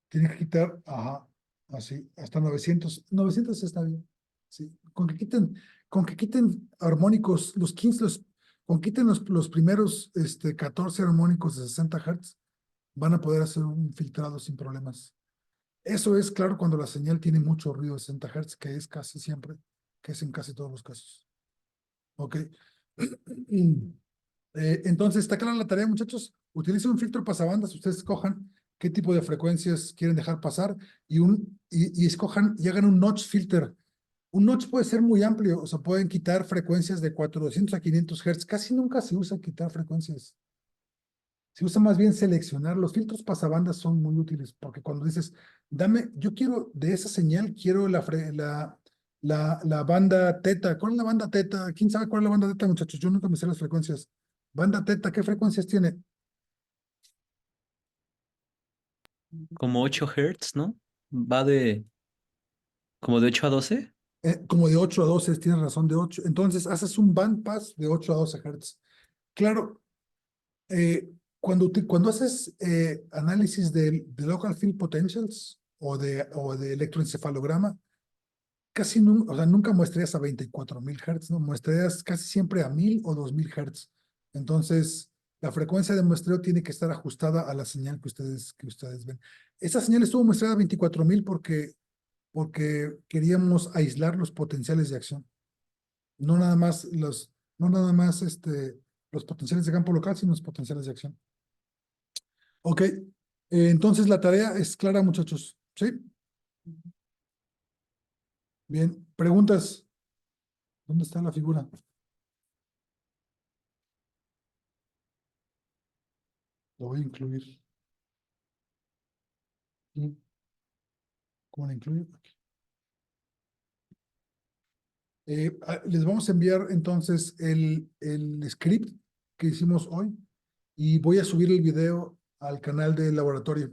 Tienen que quitar, ajá, así, hasta 900. 900 está bien. Sí, con que quiten armónicos, los 15, con que quiten los primeros 14 armónicos de 60 Hz, van a poder hacer un filtrado sin problemas. Eso es claro cuando la señal tiene mucho ruido de 60 Hz, que es casi siempre, que es en casi todos los casos. Ok. Entonces, ¿está clara la tarea, muchachos? Utilicen un filtro pasabandas, ustedes escojan qué tipo de frecuencias quieren dejar pasar y escojan y hagan un notch filter. Un notch puede ser muy amplio, o sea, pueden quitar frecuencias de 400 a 500 Hz. Casi nunca se usa quitar frecuencias. Se usa más bien seleccionar. Los filtros pasabandas son muy útiles porque cuando dices, yo quiero de esa señal, quiero la banda teta. ¿Cuál es la banda teta? ¿Quién sabe cuál es la banda teta, muchachos? Yo nunca me sé las frecuencias. Banda teta, ¿qué frecuencias tiene? Como 8 Hz, ¿no? Va de como de 8 a 12. Como de 8 a 12, tienes razón, de 8. Entonces haces un bandpass de 8 a 12 Hz. Claro, cuando haces análisis de local field potentials o de electroencefalograma, casi nunca, o sea, nunca muestreas a 24.000 Hz, ¿no? Muestreas casi siempre a 1.000 o 2.000 Hz. Entonces, la frecuencia de muestreo tiene que estar ajustada a la señal que ustedes ven. Esta señal estuvo muestreada a 24.000 porque queríamos aislar los potenciales de acción. No nada más los potenciales de campo local, sino los potenciales de acción. Ok, entonces la tarea es clara, muchachos. ¿Sí? Bien, preguntas. ¿Dónde está la figura? Lo voy a incluir. ¿Sí? ¿Cómo la incluyo? Aquí. Les vamos a enviar entonces el script que hicimos hoy y voy a subir el video al canal del laboratorio.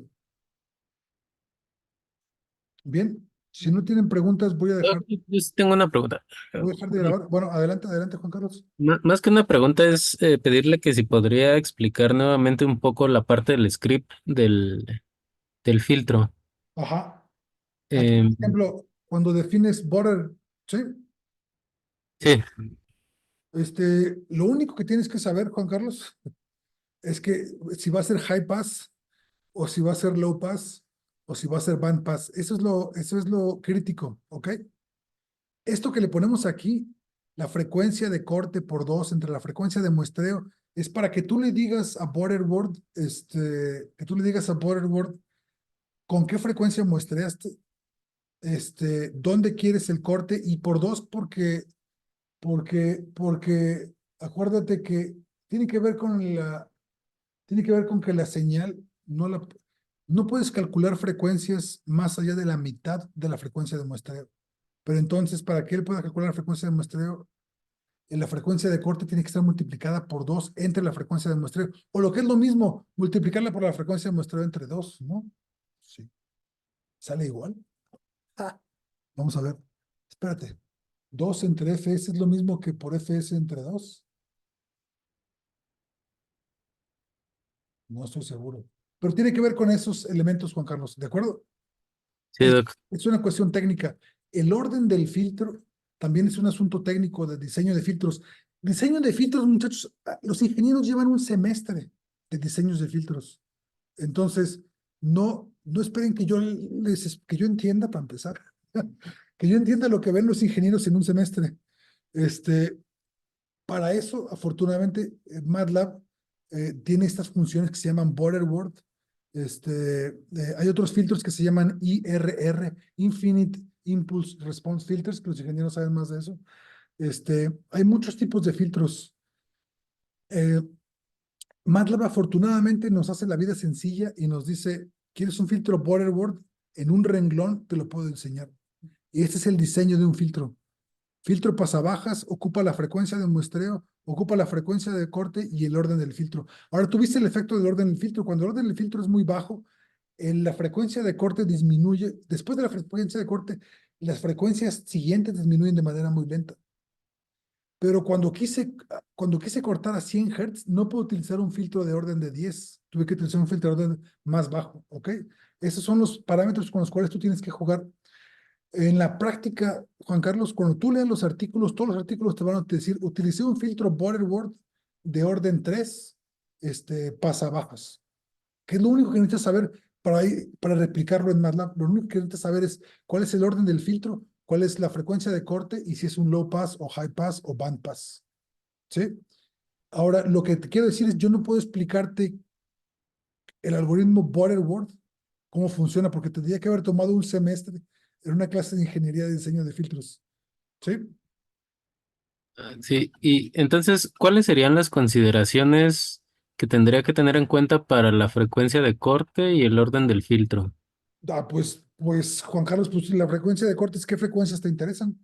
Bien, si no tienen preguntas, Yo sí tengo una pregunta. voy a dejar de grabar. Bueno, adelante, Juan Carlos. Más que una pregunta es pedirle que si podría explicar nuevamente un poco la parte del script del filtro. Ajá. Aquí, por Em, ejemplo, cuando defines border, ¿sí? sí, Lo único que tienes que saber, Juan Carlos, es que si va a ser high pass o si va a ser low pass o si va a ser band pass. Eso es lo crítico, ¿ok? Esto que le ponemos aquí, la frecuencia de corte por 2 entre la frecuencia de muestreo, es para que tú le digas a Borderboard, con qué frecuencia muestreaste, dónde quieres el corte y por 2 porque acuérdate que tiene que ver con que la señal no puedes calcular frecuencias más allá de la mitad de la frecuencia de muestreo. Pero entonces, para que él pueda calcular la frecuencia de muestreo, la frecuencia de corte tiene que estar multiplicada por 2 entre la frecuencia de muestreo. O lo que es lo mismo, multiplicarla por la frecuencia de muestreo entre 2, ¿no? Sí. ¿Sale igual? Ah, vamos a ver. Espérate. 2 entre Fs es lo mismo que por Fs entre 2. No estoy seguro. Pero tiene que ver con esos elementos, Juan Carlos, ¿de acuerdo? sí, Es, doc. es una cuestión técnica. El orden del filtro también es un asunto técnico de diseño de filtros. Diseño de filtros, muchachos, los ingenieros llevan un semestre de diseños de filtros. Entonces, no esperen que yo entienda para empezar. Que yo entienda lo que ven los ingenieros en un semestre. Para eso, afortunadamente, MATLAB tiene estas funciones que se llaman border word. Hay otros filtros que se llaman IRR, Infinite Impulse Response Filters, que los ingenieros saben más de eso. Hay muchos tipos de filtros. Eh, MATLAB afortunadamente nos hace la vida sencilla y nos dice, ¿quieres un filtro border word? En un renglón te lo puedo enseñar. Y este es el diseño de un filtro. Filtro pasabajas ocupa la frecuencia de muestreo, ocupa la frecuencia de corte y el orden del filtro. Ahora, tuviste el efecto del orden del filtro. Cuando el orden del filtro es muy bajo, la frecuencia de corte disminuye. Después de la frecuencia de corte, las frecuencias siguientes disminuyen de manera muy lenta. Pero cuando quise cortar a 100 Hz, no puedo utilizar un filtro de orden de 10. Tuve que utilizar un filtro de orden más bajo, ¿ok? Esos son los parámetros con los cuales tú tienes que jugar. En la práctica, Juan Carlos, cuando tú leas los artículos, todos los artículos te van a decir, utilicé un filtro Butterworth de orden 3, pasabajas, que es lo único que necesitas saber para replicarlo en MATLAB. Lo único que necesitas saber es cuál es el orden del filtro, cuál es la frecuencia de corte y si es un low pass o high pass o band pass. ¿Sí? Ahora, lo que te quiero decir es, yo no puedo explicarte el algoritmo Butterworth, cómo funciona, porque tendría que haber tomado un semestre en una clase de ingeniería de diseño de filtros. ¿Sí? Sí, y entonces, ¿cuáles serían las consideraciones que tendría que tener en cuenta para la frecuencia de corte y el orden del filtro? Pues, Juan Carlos, pues la frecuencia de cortes, ¿qué frecuencias te interesan?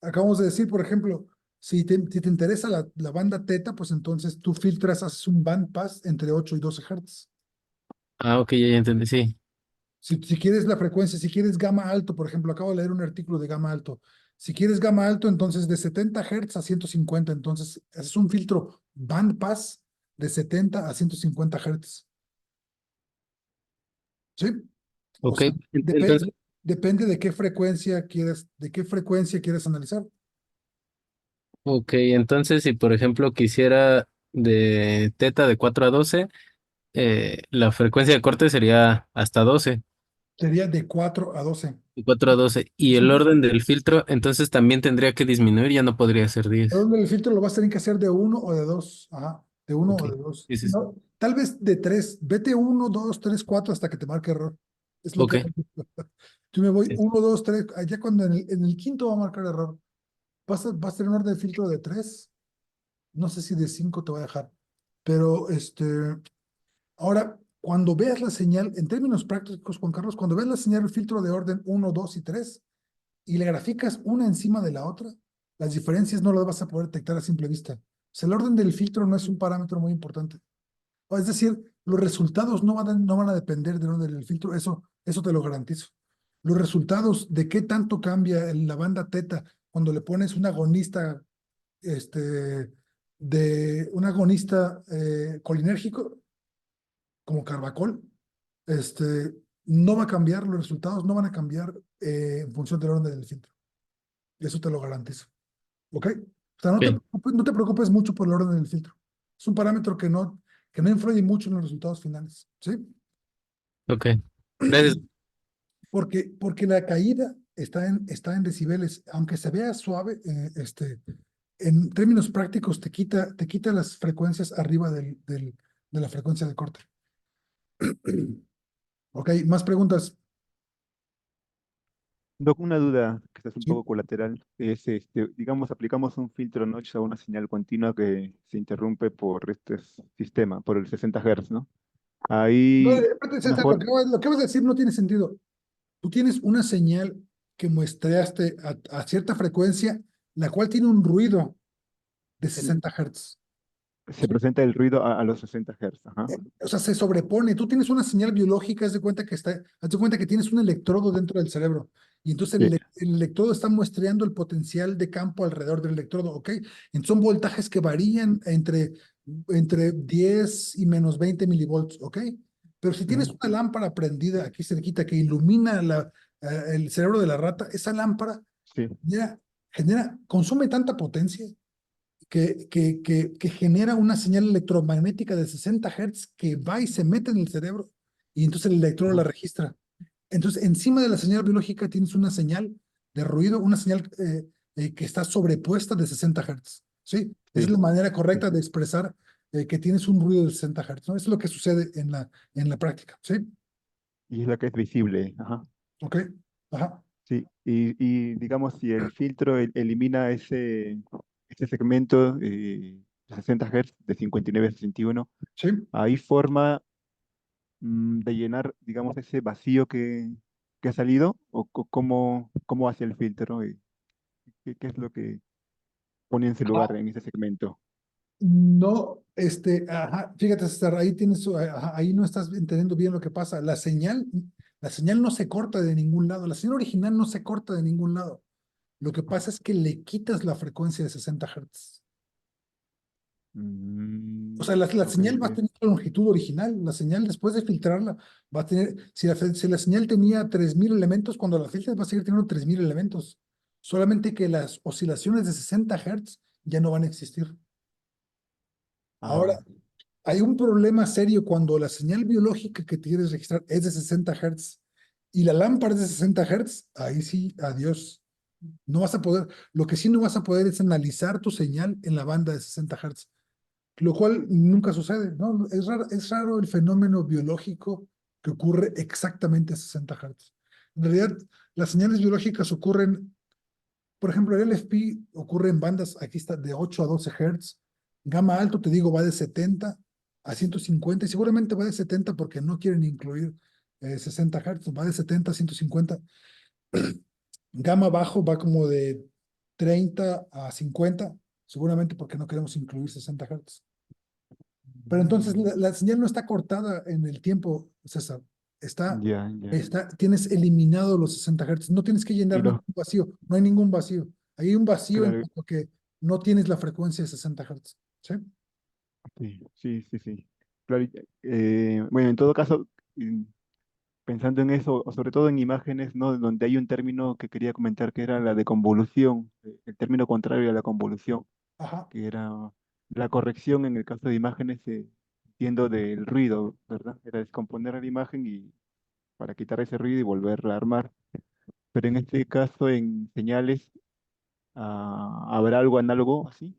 Acabamos de decir, por ejemplo, si te interesa la banda teta, pues entonces tú filtras, haces un band pass entre 8 y 12 Hz. Ah, ok, ya entendí, sí. Si quieres la frecuencia, si quieres gama alto, por ejemplo, acabo de leer un artículo de gama alto. Si quieres gama alto, entonces de 70 Hz a 150, entonces haces un filtro band pass de 70 a 150 Hz. ¿Sí? O Ok, sea, entonces, depende de qué frecuencia quieres analizar. ok, entonces si por ejemplo quisiera de teta de 4 a 12, la frecuencia de corte sería hasta 12, Sería de 4 a 12. de 4 a 12, y Es el un- orden del filtro entonces también tendría que disminuir, ya no podría ser 10. El filtro lo vas a tener que hacer de uno o de dos. Ajá, de uno Ok, o de dos. sí, sí, sí. No, tal vez de tres. Vete uno, dos, tres, cuatro hasta que te marque error. Es lo Ok, que yo me voy sí, uno, dos, tres. Allá cuando en el quinto va a marcar error. Vas a tener un orden de filtro de tres. No sé si de cinco te va a dejar. Pero ahora, cuando veas la señal, en términos prácticos, Juan Carlos, cuando veas la señal, el filtro de orden uno, 2 y 3 y le graficas una encima de la otra, las diferencias no las vas a poder detectar a simple vista. O sea, el orden del filtro no es un parámetro muy importante. Es decir, los resultados no van a depender del orden del filtro, eso te lo garantizo. Los resultados de qué tanto cambia la banda teta cuando le pones un agonista, colinérgico, como Carbacol, no va a cambiar, los resultados no van a cambiar en función del orden del filtro. Y eso te lo garantizo. ¿Ok? O sea, ok, no te preocupes mucho por el orden del filtro. Es un parámetro que no influye mucho en los resultados finales. ¿Sí? ok. Gracias. Porque la caída está en decibeles. Aunque se vea suave, en términos prácticos te quita las frecuencias arriba de la frecuencia de corte. ¿Ok? Más preguntas. Doc, una duda que es un Sí. poco colateral es, digamos, aplicamos un filtro notch a una señal continua que se interrumpe por este sistema, por el 60 Hz, ¿no? No, Hay espérate, una César, lo forma, que, lo que vas a decir no tiene sentido. Tú tienes una señal que muestreaste a cierta frecuencia, la cual tiene un ruido de 60 Hz. se presenta el ruido a los 60 Hz, ajá. O sea, se sobrepone. Tú tienes una señal biológica, haz de cuenta que tienes un electrodo dentro del cerebro. Y entonces Sí, el electrodo está muestreando el potencial de campo alrededor del electrodo, ¿ok? Entonces son voltajes que varían entre 10 y menos 20 milivolts, ¿ok? Pero si tienes ujú, una lámpara prendida aquí cerquita que ilumina el cerebro de la rata, esa lámpara sí, consume tanta potencia que genera una señal electromagnética de 60 Hz que va y se mete en el cerebro y entonces el electrodo la ajá, registra. Entonces, encima de la señal biológica tienes una señal de ruido, una señal que está sobrepuesta de 60 Hz. ¿Sí? Esa es sí, la manera sí. correcta de expresar que tienes un ruido de 60 Hz, ¿no? Eso es lo que sucede en la práctica. ¿Sí? Y es la que es visible, ajá. ¿Ok? Ajá. Sí, y digamos, si el filtro elimina ese segmento de 60 Hz de 59 a 61, ¿Sí? hay forma de llenar, digamos, ese vacío que ha salido, o cómo hace el filtro, y qué es lo que pone en su lugar en ese segmento. No, ajá, fíjate, César, ahí no estás entendiendo bien lo que pasa. La señal no se corta de ningún lado, la señal original no se corta de ningún lado. Lo que pasa es que le quitas la frecuencia de 60 Hz. O sea, la Ok, señal va a ok. tener la longitud original. La señal, después de filtrarla, va a tener. Si la señal tenía 3000 elementos, cuando la filtres va a seguir teniendo 3000 elementos. Solamente que las oscilaciones de 60 Hz ya no van a existir. Ahora, Ah, hay un problema serio cuando la señal biológica que quieres registrar es de 60 Hz y la lámpara es de 60 Hz. Ahí sí, adiós. No vas a poder. Lo que sí no vas a poder es analizar tu señal en la banda de 60 Hz, lo cual nunca sucede, ¿no? Es raro el fenómeno biológico que ocurre exactamente a 60 Hz. En realidad, las señales biológicas ocurren, por ejemplo, el LFP ocurre en bandas, aquí está, de 8 a 12 Hz. Gamma alto, te digo, va de 70 a 150, y seguramente va de 70 porque no quieren incluir 60 Hz, va de 70 a 150. Gamma bajo va como de 30 a 50, seguramente porque no queremos incluir 60 Hz. Pero entonces la señal no está cortada en el tiempo, César. Está, ya, ya. tienes eliminado los 60 Hz. No tienes que Y llenar los, ningún vacío. No hay ningún vacío. Hay un vacío en claro, cuanto que no tienes la frecuencia de 60 Hz. ¿Sí? sí, sí, sí, sí. Claro, bueno, en todo caso, mm, pensando en eso, o sobre todo en imágenes, ¿no? Donde hay un término que quería comentar que era la de convolución, el término contrario a la convolución, Ajá. que era la corrección en el caso de imágenes, entiendo del ruido, ¿verdad? Era descomponer la imagen y para quitar ese ruido y volverla a armar. Pero en este caso, en señales, ¿habrá algo análogo así?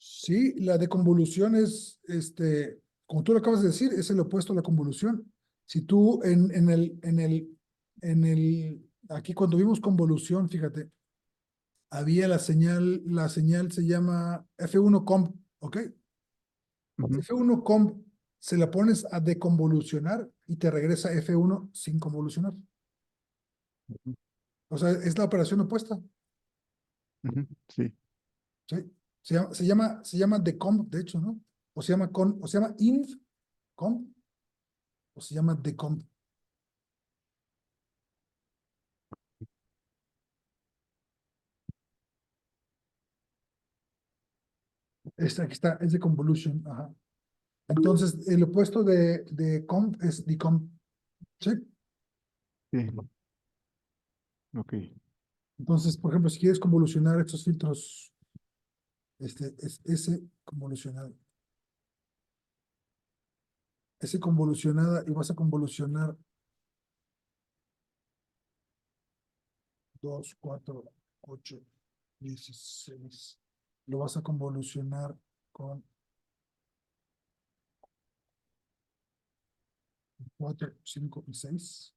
Sí, la deconvolución es, como tú lo acabas de decir, es el opuesto a la convolución. Si tú aquí cuando vimos convolución, fíjate, había la señal se llama F1 comp, ¿ok? Ujú, F1 comp se la pones a deconvolucionar y te regresa F1 sin convolucionar. ujú, O sea, es la operación opuesta, ujú, sí, ¿sí? Se llama decomp, de hecho, ¿no? O se llama inv comp, o se llama decomp. Aquí está, es de convolution, ajá. Entonces, el opuesto de comp es decomp, ¿sí? sí, ok. Entonces, por ejemplo, si quieres convolucionar estos filtros, es ese convolucionada, y vas a convolucionar 2 4 8 16. Lo vas a convolucionar con 4 5 y 6.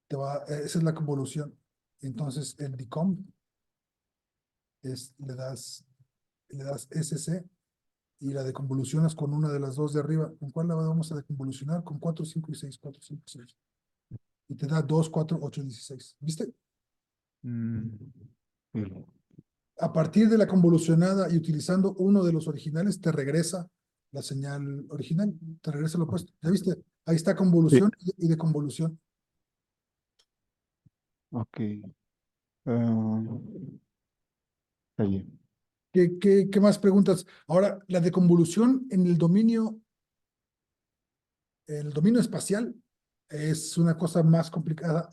Esa es la convolución. Entonces, el decomp le das SC y la deconvolucionas con una de las dos de arriba. ¿Con cuál la vamos a deconvolucionar? Con 4 5 y 6 4 5 y 6. Y te da 2 4 8 16. ¿Viste? Mm, sí, A partir de la convolucionada y utilizando uno de los originales, te regresa la señal original, te regresa lo opuesto. ¿Ya viste? Ahí está sí, convolución y deconvolución. ok. Ah, está bien. ¿Qué más preguntas? Ahora, la deconvolución en el dominio espacial es una cosa más complicada.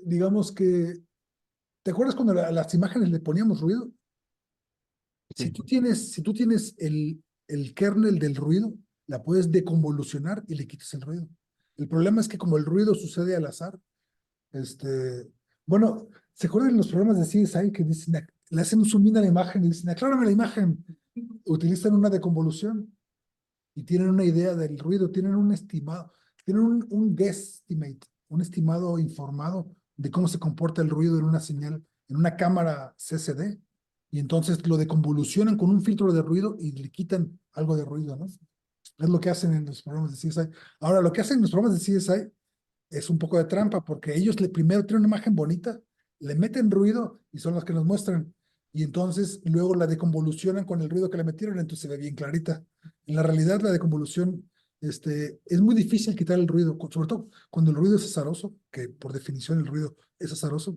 Digamos que, ¿te acuerdas cuando a las imágenes le poníamos ruido? Si Sí. tú tienes, si tú tienes el kernel del ruido, la puedes deconvolucionar y le quitas el ruido. El problema es que como el ruido sucede al azar, bueno, ¿se acuerdan de los programas de CSI que dicen, le hacen un zoom in a la imagen y dicen, aclárame la imagen? Utilizan una deconvolución y tienen una idea del ruido, tienen un estimado, tienen un guesstimate, un estimado informado de cómo se comporta el ruido en una señal, en una cámara CCD, y entonces lo deconvolucionan con un filtro de ruido y le quitan algo de ruido, ¿no? Es lo que hacen en los programas de CSI. Ahora, lo que hacen en los programas de CSI es un poco de trampa, porque ellos primero tienen una imagen bonita, le meten ruido y son los que nos muestran. Y entonces luego la deconvolucionan con el ruido que le metieron, entonces se ve bien clarita. En la realidad, la deconvolución Es muy difícil quitar el ruido, sobre todo cuando el ruido es azaroso, que por definición el ruido es azaroso.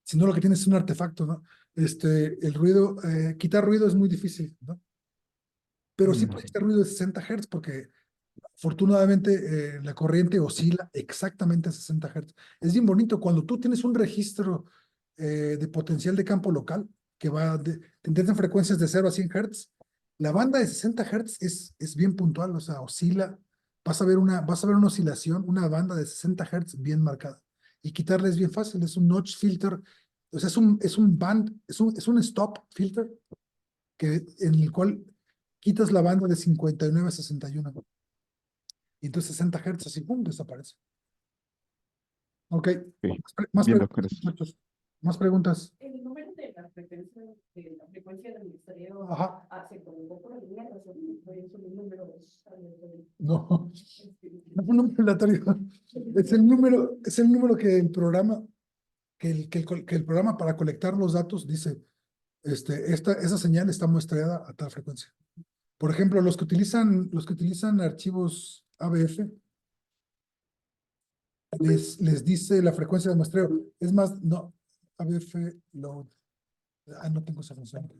Si no, lo que tienes es un artefacto, ¿no? El ruido, quitar ruido es muy difícil, ¿no? Pero sí puedes quitar ruido de 60 Hz porque afortunadamente la corriente oscila exactamente a 60 Hz. Es bien bonito cuando tú tienes un registro de potencial de campo local que te intentan frecuencias de 0 a 100 Hz. La banda de 60 Hz es bien puntual, o sea, oscila. Vas a ver una oscilación, una banda de 60 Hz bien marcada. Y quitarla es bien fácil, es un notch filter, o sea, es un band, es un stop filter en el cual quitas la banda de 59 a 61. Y entonces 60 Hz así, ¡pum!, desaparece. Ok, Ok, más bien, preguntas, doctor. muchachos. Más preguntas. El número de la frecuencia del muestreo Ajá, se colocó por línea de razón, por eso el número es aleatorio. no, no fue un número aleatorio. Es el número que el programa, que el programa para colectar los datos dice, esa señal está muestreada a tal frecuencia. Por ejemplo, los que utilizan archivos ABF, les dice la frecuencia de muestreo. Es más, no, ABF load. No tengo esa función.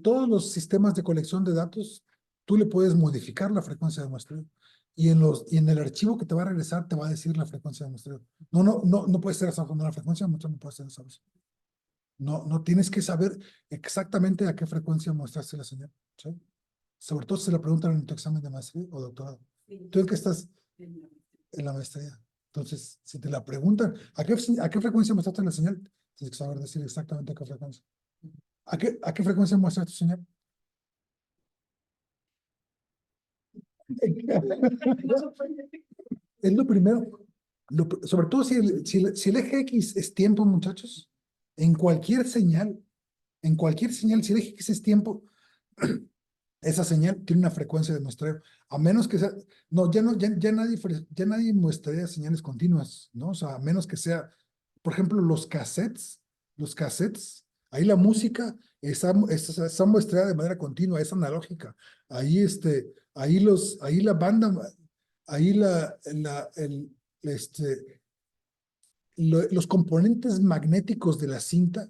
Todos los sistemas de colección de datos, tú le puedes modificar la frecuencia de muestreo. Y en el archivo que te va a regresar, te va a decir la frecuencia de muestreo. No puede ser esa la frecuencia de muestreo, no puede ser esa. No tienes que saber exactamente a qué frecuencia mostraste la señal, ¿sí? Sobre todo si se la preguntan en tu examen de maestría o doctorado. ¿Tú en qué estás? En la maestría. Entonces, si te la preguntan, a qué frecuencia mostraste la señal? Tienes que saber decir exactamente a qué frecuencia. ¿A qué frecuencia muestra tu señal? Es lo primero. Sobre todo si el eje X es tiempo, muchachos, en en cualquier señal, si el eje X es tiempo, esa señal tiene una frecuencia de muestreo. A menos que sea, no, ya nadie muestrea señales continuas, ¿no? O sea, a menos que sea, por ejemplo, los cassettes, ahí la música está muestreada de manera continua, es analógica. Ahí, ahí la banda, ahí este, los componentes magnéticos de la cinta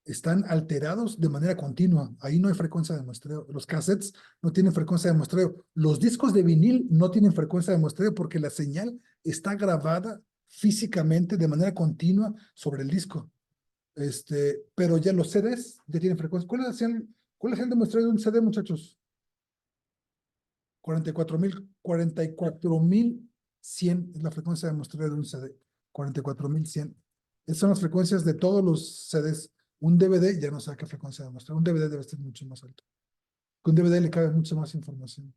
están alterados de manera continua. Ahí no hay frecuencia de muestreo. Los cassettes no tienen frecuencia de muestreo. Los discos de vinil no tienen frecuencia de muestreo porque la señal está grabada físicamente de manera continua sobre el disco. Pero ya los CDs ya tienen frecuencia. ¿Cuál es el de muestreo de un CD, muchachos? 44,100 es la frecuencia de muestreo de un CD. 44,100. Esas son las frecuencias de todos los CDs. Un DVD ya no sé a qué frecuencia de muestreo. Un DVD debe estar mucho más alto. Con un DVD le cabe mucha más información.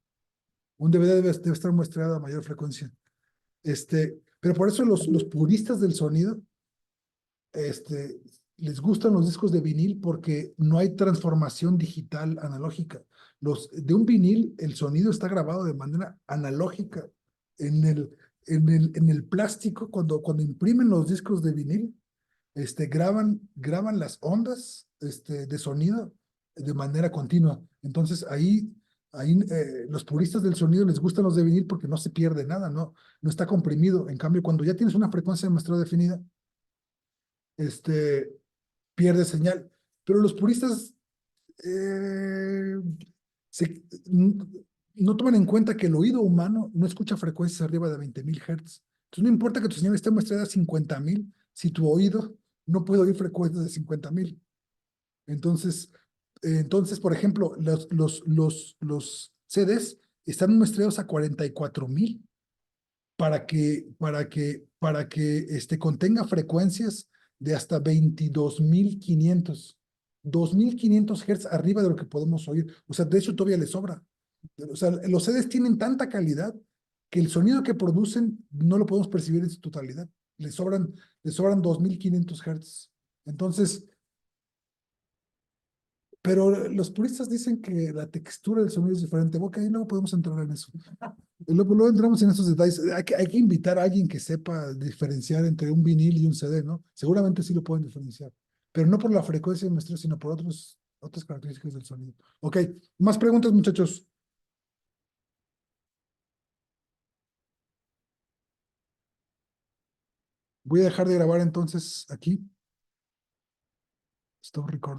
Un DVD debe estar muestreado a mayor frecuencia. Pero por eso los puristas del sonido, les gustan los discos de vinil porque no hay transformación digital analógica. De un vinil, el sonido está grabado de manera analógica. En el plástico, cuando imprimen los discos de vinil, graban las ondas, de sonido de manera continua. Entonces ahí los puristas del sonido les gustan los de vinil porque no se pierde nada, no está comprimido. En cambio, cuando ya tienes una frecuencia de muestreo definida, pierde señal. Pero los puristas eh, se- n- no toman en cuenta que el oído humano no escucha frecuencias arriba de 20,000 Hz. Entonces no importa que tu señal esté muestrada a 50,000 si tu oído no puede oír frecuencias de 50,000. Entonces, por ejemplo, los CDs están muestreados a 44,000 para que contenga frecuencias de hasta 22,500. 2,500 Hz arriba de lo que podemos oír. O sea, de eso todavía le sobra. O sea, los CDs tienen tanta calidad que el sonido que producen no lo podemos percibir en su totalidad. Le sobran 2,500 Hz. Entonces, pero los puristas dicen que la textura del sonido es diferente. Ok, luego podemos entrar en eso. Luego entramos en esos detalles. Hay que invitar a alguien que sepa diferenciar entre un vinil y un CD, ¿no? Seguramente sí lo pueden diferenciar, pero no por la frecuencia de muestreo, sino por otras características del sonido. Ok, más preguntas, muchachos. Voy a dejar de grabar entonces aquí. Stop record.